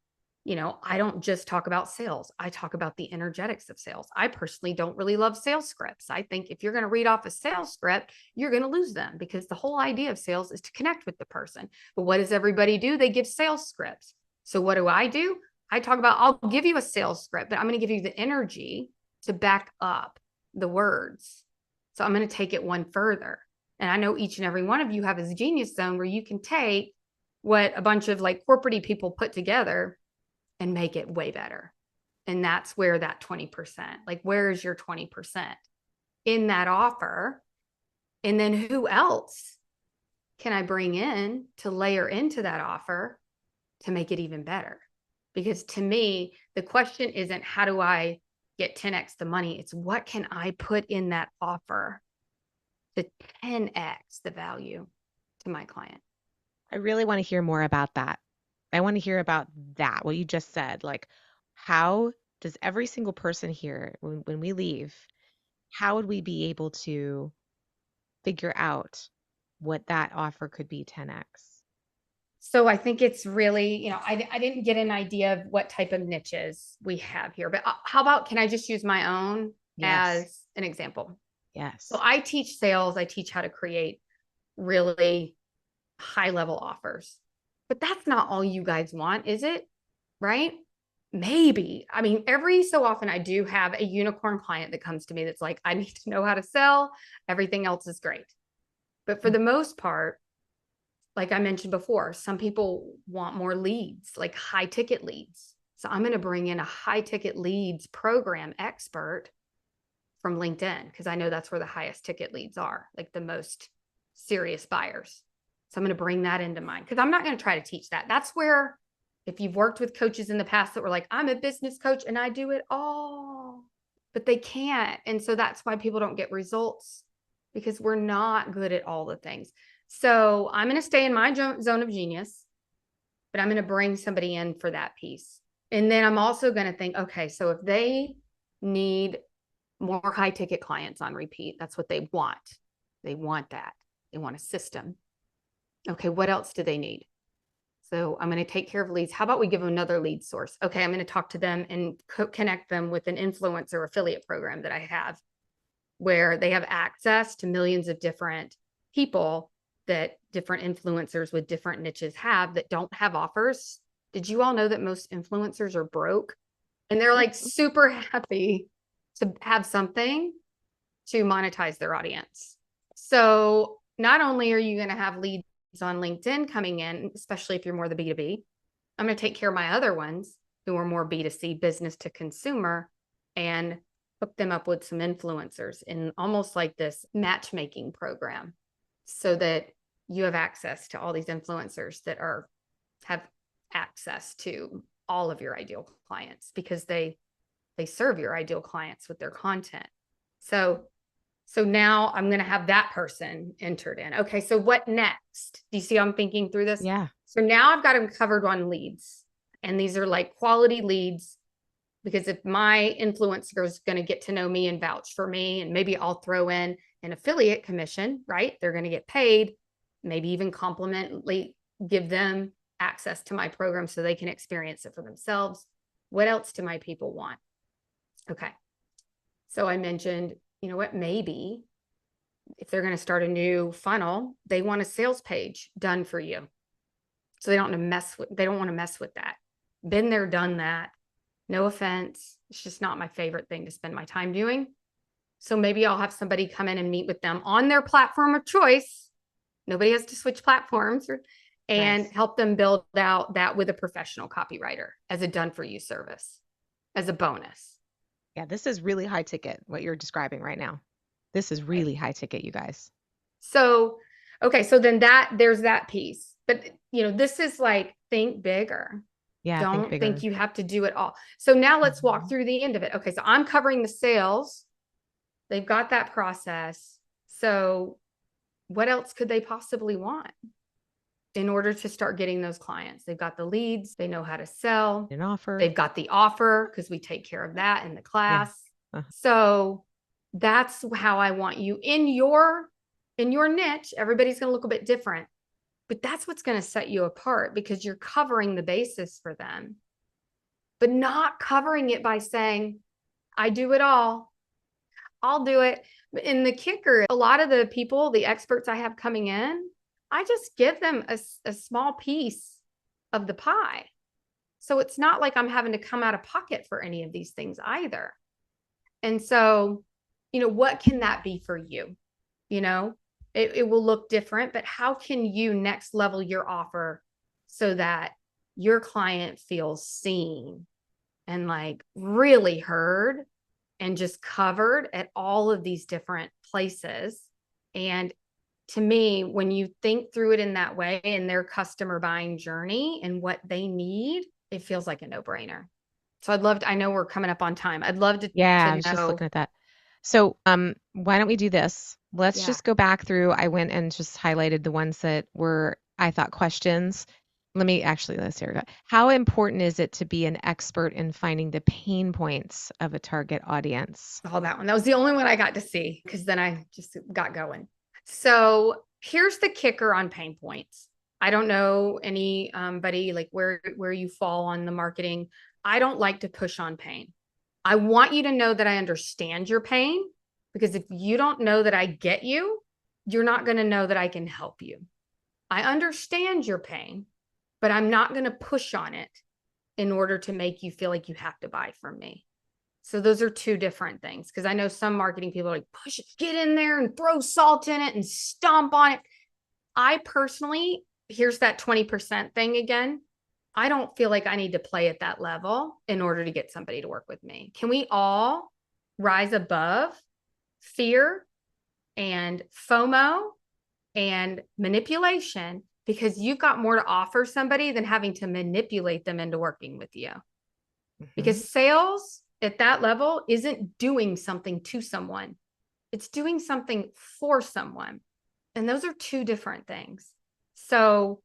[SPEAKER 2] I don't just talk about sales. I talk about the energetics of sales. I personally don't really love sales scripts. I think if you're going to read off a sales script, you're going to lose them because the whole idea of sales is to connect with the person. But what does everybody do? They give sales scripts. So what do? I talk about, I'll give you a sales script, but I'm going to give you the energy to back up the words. So I'm going to take it one further. And I know each and every one of you have a genius zone where you can take what a bunch of like corporate people put together and make it way better. And that's where that 20%, like, where is your 20% in that offer? And then who else can I bring in to layer into that offer to make it even better? Because to me, the question isn't how do I get 10x the money? It's what can I put in that offer to 10x the value to my client?
[SPEAKER 1] I really want to hear more about that. I want to hear about that, what you just said. Like, how does every single person here, when we leave, how would we be able to figure out what that offer could be 10x?
[SPEAKER 2] So I think it's really, I didn't get an idea of what type of niches we have here, but how about, can I just use my own
[SPEAKER 1] Yes.
[SPEAKER 2] as an example? So
[SPEAKER 1] Yes.
[SPEAKER 2] I teach sales, I teach how to create really high level offers, but that's not all you guys want, is it? Right? Maybe. I mean, every so often I do have a unicorn client that comes to me that's like, I need to know how to sell. Everything else is great. But for
[SPEAKER 1] Mm.
[SPEAKER 2] the most part, like I mentioned before, some people want more leads, like high ticket leads. So I'm going to bring in a high ticket leads program expert from LinkedIn because I know that's where the highest ticket leads are, like the most serious buyers. So I'm going to bring that into mine because I'm not going to try to teach that. That's where, if you've worked with coaches in the past that were like, I'm a business coach and I do it all, but they can't. And so that's why people don't get results because we're not good at all the things. So I'm going to stay in my zone of genius, but I'm going to bring somebody in for that piece. And then I'm also going to think, okay, so if they need more high ticket clients on repeat, that's what they want. They want that. They want a system. Okay, what else do they need? So I'm going to take care of leads. How about we give them another lead source? Okay, I'm going to talk to them and connect them with an influencer affiliate program that I have where they have access to millions of different people that different influencers with different niches have that don't have offers. Did you all know that most influencers are broke? And they're like super happy to have something to monetize their audience. So not only are you going to have leads on LinkedIn coming in, especially if you're more the B2B, I'm going to take care of my other ones who are more B2C, business to consumer, and hook them up with some influencers in almost like this matchmaking program so that you have access to all these influencers that have access to all of your ideal clients because they serve your ideal clients with their content. So now I'm going to have that person entered in. Okay, so what next? Do you see how I'm thinking through this?
[SPEAKER 1] Yeah.
[SPEAKER 2] So now I've got them covered on leads. And these are like quality leads because if my influencer is going to get to know me and vouch for me, and maybe I'll throw in an affiliate commission, right? They're going to get paid, maybe even complimentally give them access to my program so they can experience it for themselves. What else do my people want? Okay. So I mentioned, you know what, maybe if they're going to start a new funnel, they want a sales page done for you. So they don't want to mess with that. Been there, done that. No offense. It's just not my favorite thing to spend my time doing. So maybe I'll have somebody come in and meet with them on their platform of choice. Nobody has to switch platforms and
[SPEAKER 1] Nice.
[SPEAKER 2] help them build out that with a professional copywriter as a done for you service, as a bonus.
[SPEAKER 1] Yeah, this is really high ticket, what you're describing right now. This is
[SPEAKER 2] Right.
[SPEAKER 1] really high ticket, you guys.
[SPEAKER 2] So, okay, so then there's that piece. But this is like think bigger.
[SPEAKER 1] Yeah, think
[SPEAKER 2] Don't think
[SPEAKER 1] bigger.
[SPEAKER 2] you have to do it all. So now let's walk
[SPEAKER 1] Mhm.
[SPEAKER 2] through the end of it. Okay, so I'm covering the sales. They've got that process. So what else could they possibly want in order to start getting those clients? They've got the leads, they know how to sell,
[SPEAKER 1] An offer.
[SPEAKER 2] they've got the offer because we take care of that in the
[SPEAKER 1] Yeah.
[SPEAKER 2] class.
[SPEAKER 1] Uh-huh.
[SPEAKER 2] So that's how I want you in your niche. Everybody's going to look a bit different, but that's what's going to set you apart because you're covering the basis for them, but not covering it by saying, I do it all. I'll do it. And the kicker, a lot of the people, the experts I have coming in, I just give them a small piece of the pie. So it's not like I'm having to come out of pocket for any of these things either. And so, what can that be for you? You know, it will look different, but how can you next level your offer so that your client feels seen and like really heard and just covered at all of these different places? And to me, when you think through it in that way and their customer buying journey and what they need, it feels like a no-brainer. So I'd love to, I know we're coming up on time. I'd love
[SPEAKER 1] Yeah, I
[SPEAKER 2] to
[SPEAKER 1] was just
[SPEAKER 2] know.
[SPEAKER 1] looking at that. So, why don't we do this? Let's
[SPEAKER 2] Yeah.
[SPEAKER 1] just go back through. I went and just highlighted the ones that were, I thought, questions. Let me actually, let's hear it. How important is it to be an expert in finding the pain points of a target audience?
[SPEAKER 2] Oh, that one. That was the only one I got to see because then I just got going. So here's the kicker on pain points. I don't know anybody like where you fall on the marketing. I don't like to push on pain. I want you to know that I understand your pain, because if you don't know that I get you, you're not going to know that I can help you. I understand your pain, but I'm not going to push on it in order to make you feel like you have to buy from me. So those are two different things, because I know some marketing people are like, push it, get in there and throw salt in it and stomp on it. I personally, here's that 20% thing again. I don't feel like I need to play at that level in order to get somebody to work with me. Can we all rise above fear and FOMO and manipulation, because you've got more to offer somebody than having to manipulate them into working with you?
[SPEAKER 1] Mhm.
[SPEAKER 2] Because sales at that level isn't doing something to someone, it's doing something for someone. And those are two different things. So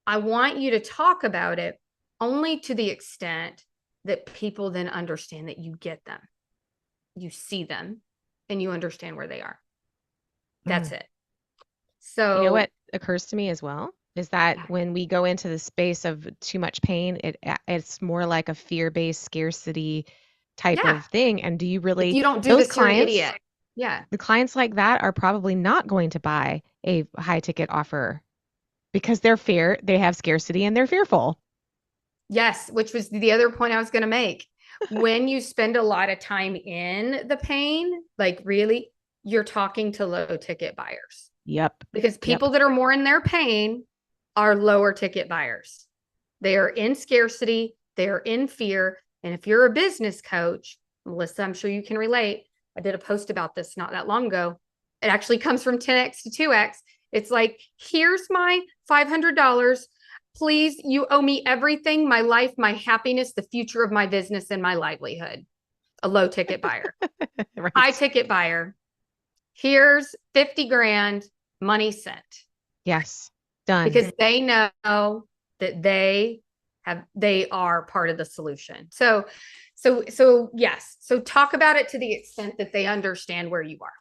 [SPEAKER 2] I want you to talk about it only to the extent that people then understand that you get them, you see them, and you understand where they are. That's
[SPEAKER 1] Mm.
[SPEAKER 2] it.
[SPEAKER 1] You know
[SPEAKER 2] So,
[SPEAKER 1] what occurs to me as well is that when we go into the space of too much pain, it's more like a fear-based scarcity type
[SPEAKER 2] yeah,
[SPEAKER 1] of thing. And do you
[SPEAKER 2] if
[SPEAKER 1] really,
[SPEAKER 2] you don't do
[SPEAKER 1] those
[SPEAKER 2] this, you're an
[SPEAKER 1] clients,
[SPEAKER 2] idiot. Yeah.
[SPEAKER 1] the clients like that are probably not going to buy a high ticket offer because they have scarcity and they're fearful.
[SPEAKER 2] Yes, which was the other point I was going to make. When you spend a lot of time in the pain, like really, you're talking to low ticket buyers,
[SPEAKER 1] Yep.
[SPEAKER 2] because
[SPEAKER 1] Yep.
[SPEAKER 2] people that are more in their pain are lower ticket buyers. They are in scarcity, they are in fear. And if you're a business coach, Melissa, I'm sure you can relate. I did a post about this not that long ago. It actually comes from 10x to 2x. It's like, here's my $500. Please, you owe me everything, my life, my happiness, the future of my business, and my livelihood. A low ticket buyer. High
[SPEAKER 1] Right.
[SPEAKER 2] ticket buyer. Here's 50 grand, money sent,
[SPEAKER 1] Yes. Done.
[SPEAKER 2] because they know that they are part of the solution. So yes. So talk about it to the extent that they understand where you are,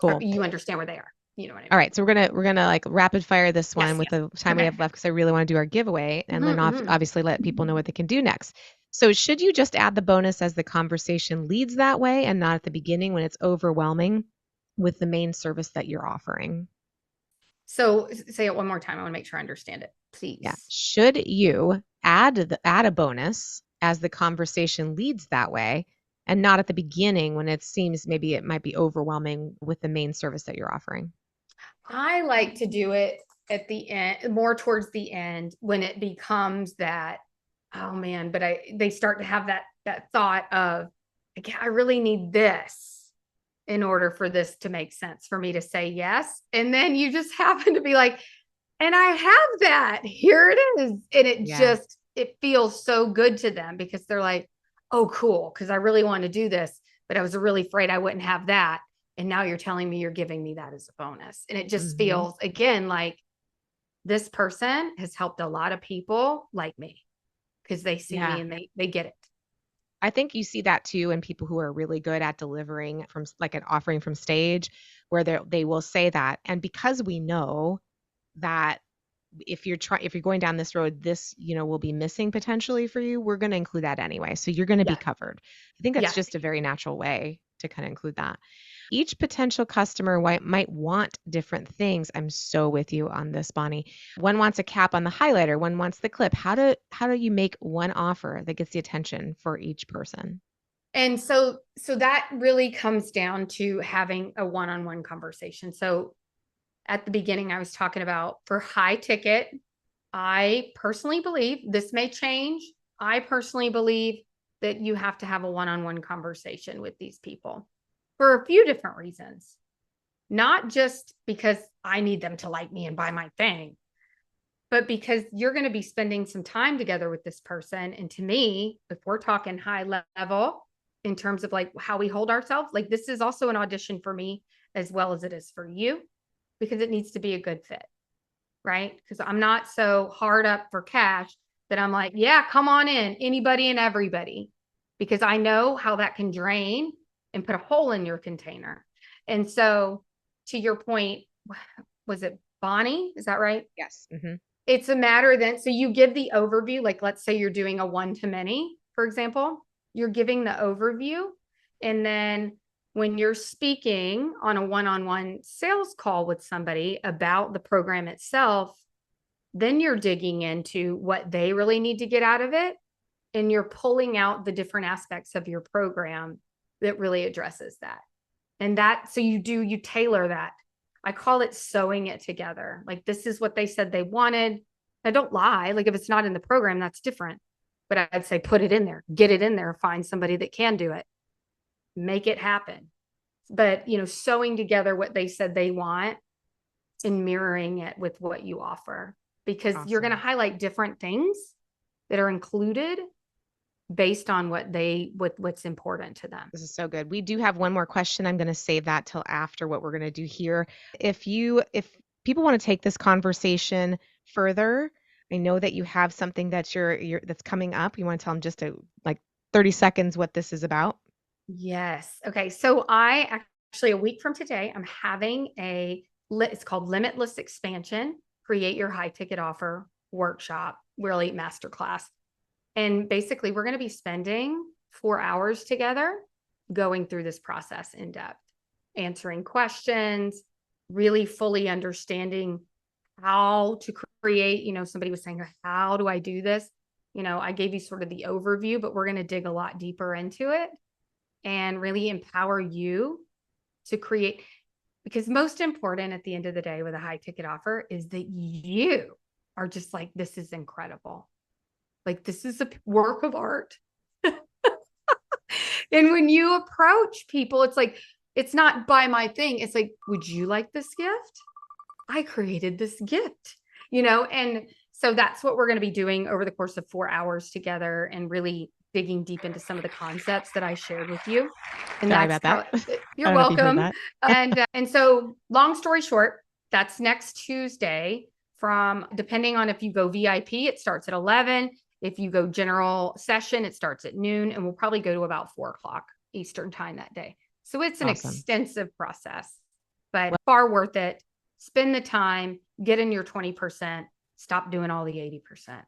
[SPEAKER 2] or
[SPEAKER 1] Cool.
[SPEAKER 2] you understand where they are. You know what I
[SPEAKER 1] All
[SPEAKER 2] mean?
[SPEAKER 1] right, so we're gonna like rapid fire this one
[SPEAKER 2] Yes,
[SPEAKER 1] with
[SPEAKER 2] yes.
[SPEAKER 1] the time we
[SPEAKER 2] Okay.
[SPEAKER 1] have left because I really want to do our giveaway and then
[SPEAKER 2] Mm-hmm.
[SPEAKER 1] obviously let people know what they can do next. So should you just add the bonus as the conversation leads that way and not at the beginning when it's overwhelming with the main service that you're offering?
[SPEAKER 2] So say it one more time. I want to make sure I understand it,
[SPEAKER 1] Yeah.
[SPEAKER 2] please.
[SPEAKER 1] Should you add a bonus as the conversation leads that way and not at the beginning when it seems maybe it might be overwhelming with the main service that you're offering?
[SPEAKER 2] I like to do it at the end, more towards the end, when it becomes that, oh man, but they start to have that thought of, okay, I really need this in order for this to make sense for me to say yes. And then you just happen to be like, and I have that. Here it is. And
[SPEAKER 1] Yeah.
[SPEAKER 2] it feels so good to them, because they're like, oh, cool. Cause I really want to do this, but I was really afraid I wouldn't have that. And now you're telling me you're giving me that as a bonus. And it just
[SPEAKER 1] Mhm.
[SPEAKER 2] feels again like this person has helped a lot of people like me, because they see me
[SPEAKER 1] Yeah.
[SPEAKER 2] and they get it.
[SPEAKER 1] I think you see that too in people who are really good at delivering from like an offering from stage where they will say that. And because we know that if you're going down this road, this, will be missing potentially for you, we're going to include that anyway. So you're going to be
[SPEAKER 2] Yeah.
[SPEAKER 1] covered. I think that's
[SPEAKER 2] Yeah.
[SPEAKER 1] just a very natural way to kind of include that. Each potential customer might want different things. I'm so with you on this, Bonnie. One wants a cap on the highlighter, one wants the clip. How do you make one offer that gets the attention for each person?
[SPEAKER 2] And so that really comes down to having a one-on-one conversation. So at the beginning, I was talking about for high ticket, I personally believe this may change. I personally believe that you have to have a one-on-one conversation with these people for a few different reasons, not just because I need them to like me and buy my thing, But because you're going to be spending some time together with this person, and to me, if we're talking high level in terms of like how we hold ourselves, like this is also an audition for me as well as it is for you, because it needs to be a good fit, right? Because I'm not so hard up for cash that I'm like, yeah, come on in, anybody and everybody, because I know how that can drain and put a hole in your container. And so, to your point, was it Bonnie? Is that right?
[SPEAKER 1] Yes. Mm-hmm.
[SPEAKER 2] It's a matter then. So you give the overview, like let's say you're doing a one to many, for example, you're giving the overview. And then when you're speaking on a one-on-one sales call with somebody about the program itself, then you're digging into what they really need to get out of it. And you're pulling out the different aspects of your program that really addresses that. And that, so you tailor that. I call it sewing it together. Like, this is what they said they wanted. I don't lie. Like, if it's not in the program, that's different. But I'd say put it in there, get it in there, find somebody that can do it, make it happen. But, sewing together what they said they want and mirroring it with what you offer, because you're going to highlight different things that are included based on what's important to them.
[SPEAKER 1] This is so good. We do have one more question. I'm going to save that till after what we're going to do here. If people want to take this conversation further, I know that you have something that that's coming up. You want to tell them just like 30 seconds what this is about?
[SPEAKER 2] Yes. Okay. So I actually, a week from today, I'm having it's called Limitless Expansion, Create Your High Ticket Offer workshop, really masterclass. And basically, we're going to be spending 4 hours together going through this process in depth, answering questions, really fully understanding how to create. Somebody was saying, how do I do this? I gave you sort of the overview, but we're going to dig a lot deeper into it and really empower you to create. Because most important at the end of the day with a high ticket offer is that you are just like, this is incredible. Like, this is a work of art. And when you approach people, it's like, it's not buy my thing. It's like, would you like this gift? I created this gift, and so that's what we're going to be doing over the course of 4 hours together, and really digging deep into some of the concepts that I shared with you. And
[SPEAKER 1] Sorry
[SPEAKER 2] that's
[SPEAKER 1] about that.
[SPEAKER 2] You're
[SPEAKER 1] I don't know if you heard
[SPEAKER 2] welcome.
[SPEAKER 1] that.
[SPEAKER 2] And so, long story short, that's next Tuesday. Depending on if you go VIP, it starts at 11. If you go general session, it starts at noon, and we'll probably go to about 4 o'clock Eastern time that day. So it's an extensive process, but far worth it. Spend the time, get in your 20%, stop doing all the 80%.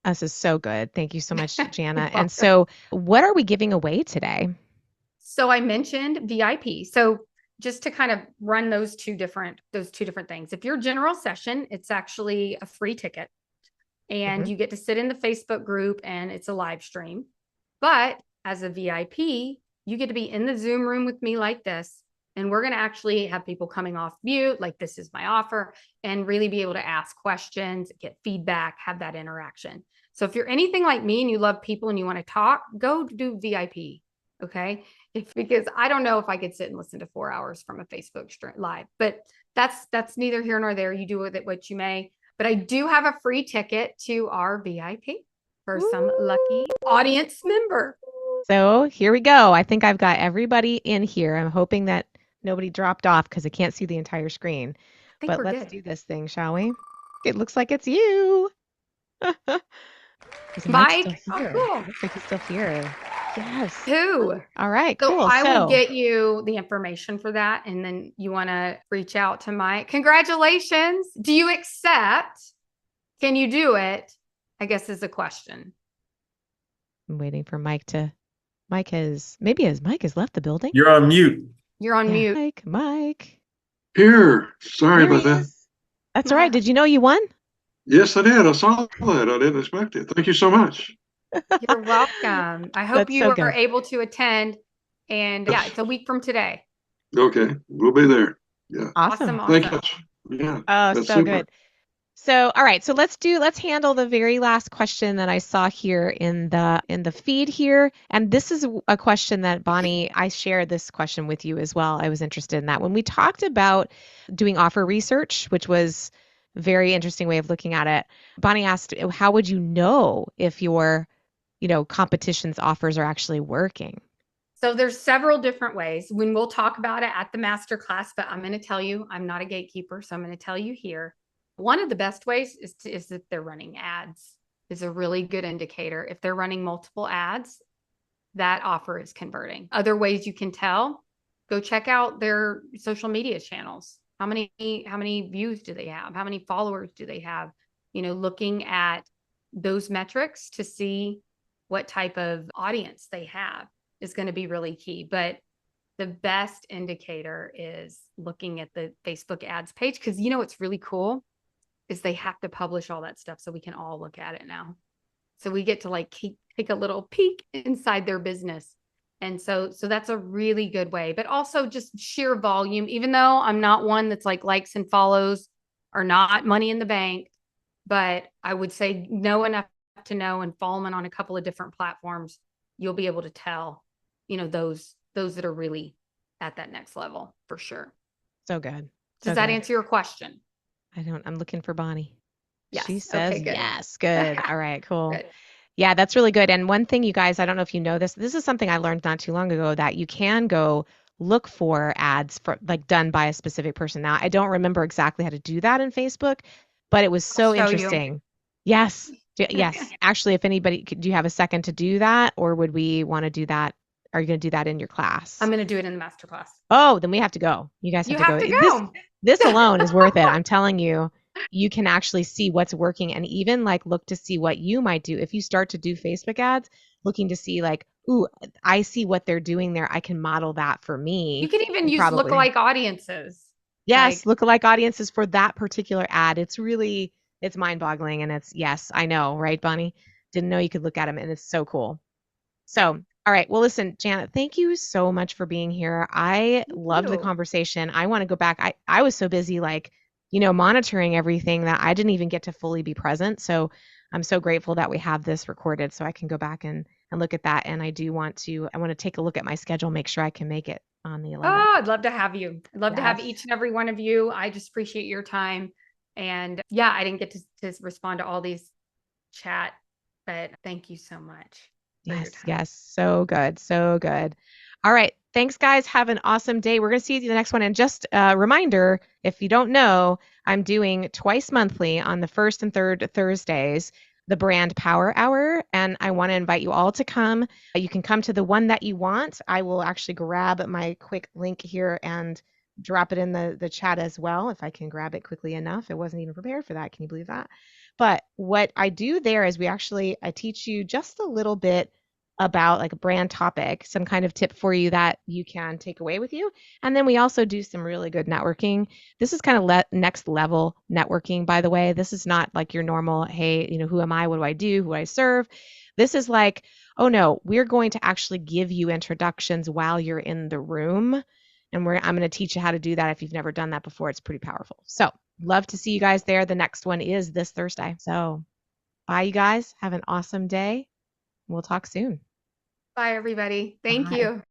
[SPEAKER 1] This is so good. Thank you so much, Jana. And so what are we giving away today?
[SPEAKER 2] So I mentioned VIP. So just to kind of run those two different things. If you're general session, it's actually a free ticket, and you get to sit in the Facebook group, and it's a live stream. But as a VIP, you get to be in the Zoom room with me like this. And we're going to actually have people coming off mute, like this is my offer, and really be able to ask questions, get feedback, have that interaction. So if you're anything like me and you love people and you want to talk, go do VIP. Okay. Because I don't know if I could sit and listen to 4 hours from a Facebook live, but that's neither here nor there. You do with it what you may. But I do have a free ticket to our VIP for some lucky audience member.
[SPEAKER 1] So here we go. I think I've got everybody in here. I'm hoping that nobody dropped off because I can't see the entire screen. But let's do this thing, shall we? It looks like it's you.
[SPEAKER 2] Mike, oh, cool.
[SPEAKER 1] Looks like he's still here. Yes.
[SPEAKER 2] Who?
[SPEAKER 1] All right,
[SPEAKER 2] so
[SPEAKER 1] cool.
[SPEAKER 2] I will get you the information for that, and then you want to reach out to Mike. Congratulations. Do you accept? Can you do it? I guess is a question.
[SPEAKER 1] I'm waiting for Mike has Mike has left the building.
[SPEAKER 3] You're on mute.
[SPEAKER 2] You're on mute.
[SPEAKER 1] Mike.
[SPEAKER 3] Here. Sorry about that.
[SPEAKER 1] That's all right. Did you know you won?
[SPEAKER 3] Yes, I did. I saw that. I didn't expect it. Thank you so much.
[SPEAKER 2] You're welcome. I hope you are able to attend. And yeah, it's a week from today.
[SPEAKER 3] Okay. We'll be there. Yeah.
[SPEAKER 2] Awesome.
[SPEAKER 3] Thank you. Yeah.
[SPEAKER 1] Oh, so super. Good. So, all right. So let's handle the very last question that I saw here in the feed here. And this is a question that Bonnie, I shared this question with you as well. I was interested in that. When we talked about doing offer research, which was Very interesting way of looking at it. Bonnie asked, how would you know if your, competition's offers are actually working?
[SPEAKER 2] So there's several different ways. When we'll talk about it at the masterclass, but I'm going to tell you, I'm not a gatekeeper, so I'm going to tell you here. One of the best ways is that they're running ads. Is a really good indicator. If they're running multiple ads, that offer is converting. Other ways you can tell, go check out their social media channels. How many views do they have? How many followers do they have? Looking at those metrics to see what type of audience they have is going to be really key. But the best indicator is looking at the Facebook ads page, because what's really cool is they have to publish all that stuff so we can all look at it now. So we get to take a little peek inside their business. And so that's a really good way, but also just sheer volume. Even though I'm not one that's likes and follows are not money in the bank, but I would say know enough to know and follow them on a couple of different platforms. You'll be able to tell, those that are really at that next level for sure.
[SPEAKER 1] So good.
[SPEAKER 2] Does that answer your question?
[SPEAKER 1] I'm looking for Bonnie.
[SPEAKER 2] Yes.
[SPEAKER 1] She says
[SPEAKER 2] okay, good.
[SPEAKER 1] yes. Good. All right, cool.
[SPEAKER 2] Good.
[SPEAKER 1] Yeah, that's really good. And one thing, you guys, I don't know if you know this. This is something I learned not too long ago, that you can go look for ads for done by a specific person. Now, I don't remember exactly how to do that in Facebook, but it was so interesting. Yes. Yes. Actually, if anybody, do you have a second to do that, or would we want to do that? Are you going to do that in your class?
[SPEAKER 2] I'm going to do it in the masterclass.
[SPEAKER 1] Oh, then we have to go. You guys have to go. This alone is worth it. I'm telling you. You can actually see what's working, and even look to see what you might do if you start to do Facebook ads, looking to see ooh, I see what they're doing there. I can model that for me.
[SPEAKER 2] You can even use lookalike audiences.
[SPEAKER 1] Yes, lookalike audiences for that particular ad. It's mind-boggling, and yes, I know, right, Bonnie? Didn't know you could look at them, and it's so cool. So, all right. Well, listen, Janet, thank you so much for being here. I loved the conversation. I want to go back. I was so busy, monitoring everything, that I didn't even get to fully be present. So I'm so grateful that we have this recorded so I can go back and look at that. And I want to take a look at my schedule, make sure I can make it on the 11th.
[SPEAKER 2] Oh, I'd love to have you. I'd love to have each and every one of you. I just appreciate your time. And yeah, I didn't get to respond to all these chat, but thank you so much.
[SPEAKER 1] Yes. So good. So good. All right. Thanks, guys. Have an awesome day. We're going to see you in the next one. And just a reminder, if you don't know, I'm doing twice monthly on the first and third Thursdays, the Brand Power Hour. And I want to invite you all to come. You can come to the one that you want. I will actually grab my quick link here and drop it in the chat as well, if I can grab it quickly enough. I wasn't even prepared for that. Can you believe that? But what I do there is I teach you just a little bit about a brand topic, some kind of tip for you that you can take away with you. And then we also do some really good networking. This is kind of next level networking, by the way. This is not your normal, hey, who am I? What do I do? Who do I serve? This is oh no, we're going to actually give you introductions while you're in the room. And I'm going to teach you how to do that if you've never done that before. It's pretty powerful. So love to see you guys there. The next one is this Thursday. So bye, you guys. Have an awesome day. We'll talk soon.
[SPEAKER 2] Bye, everybody. Thank you.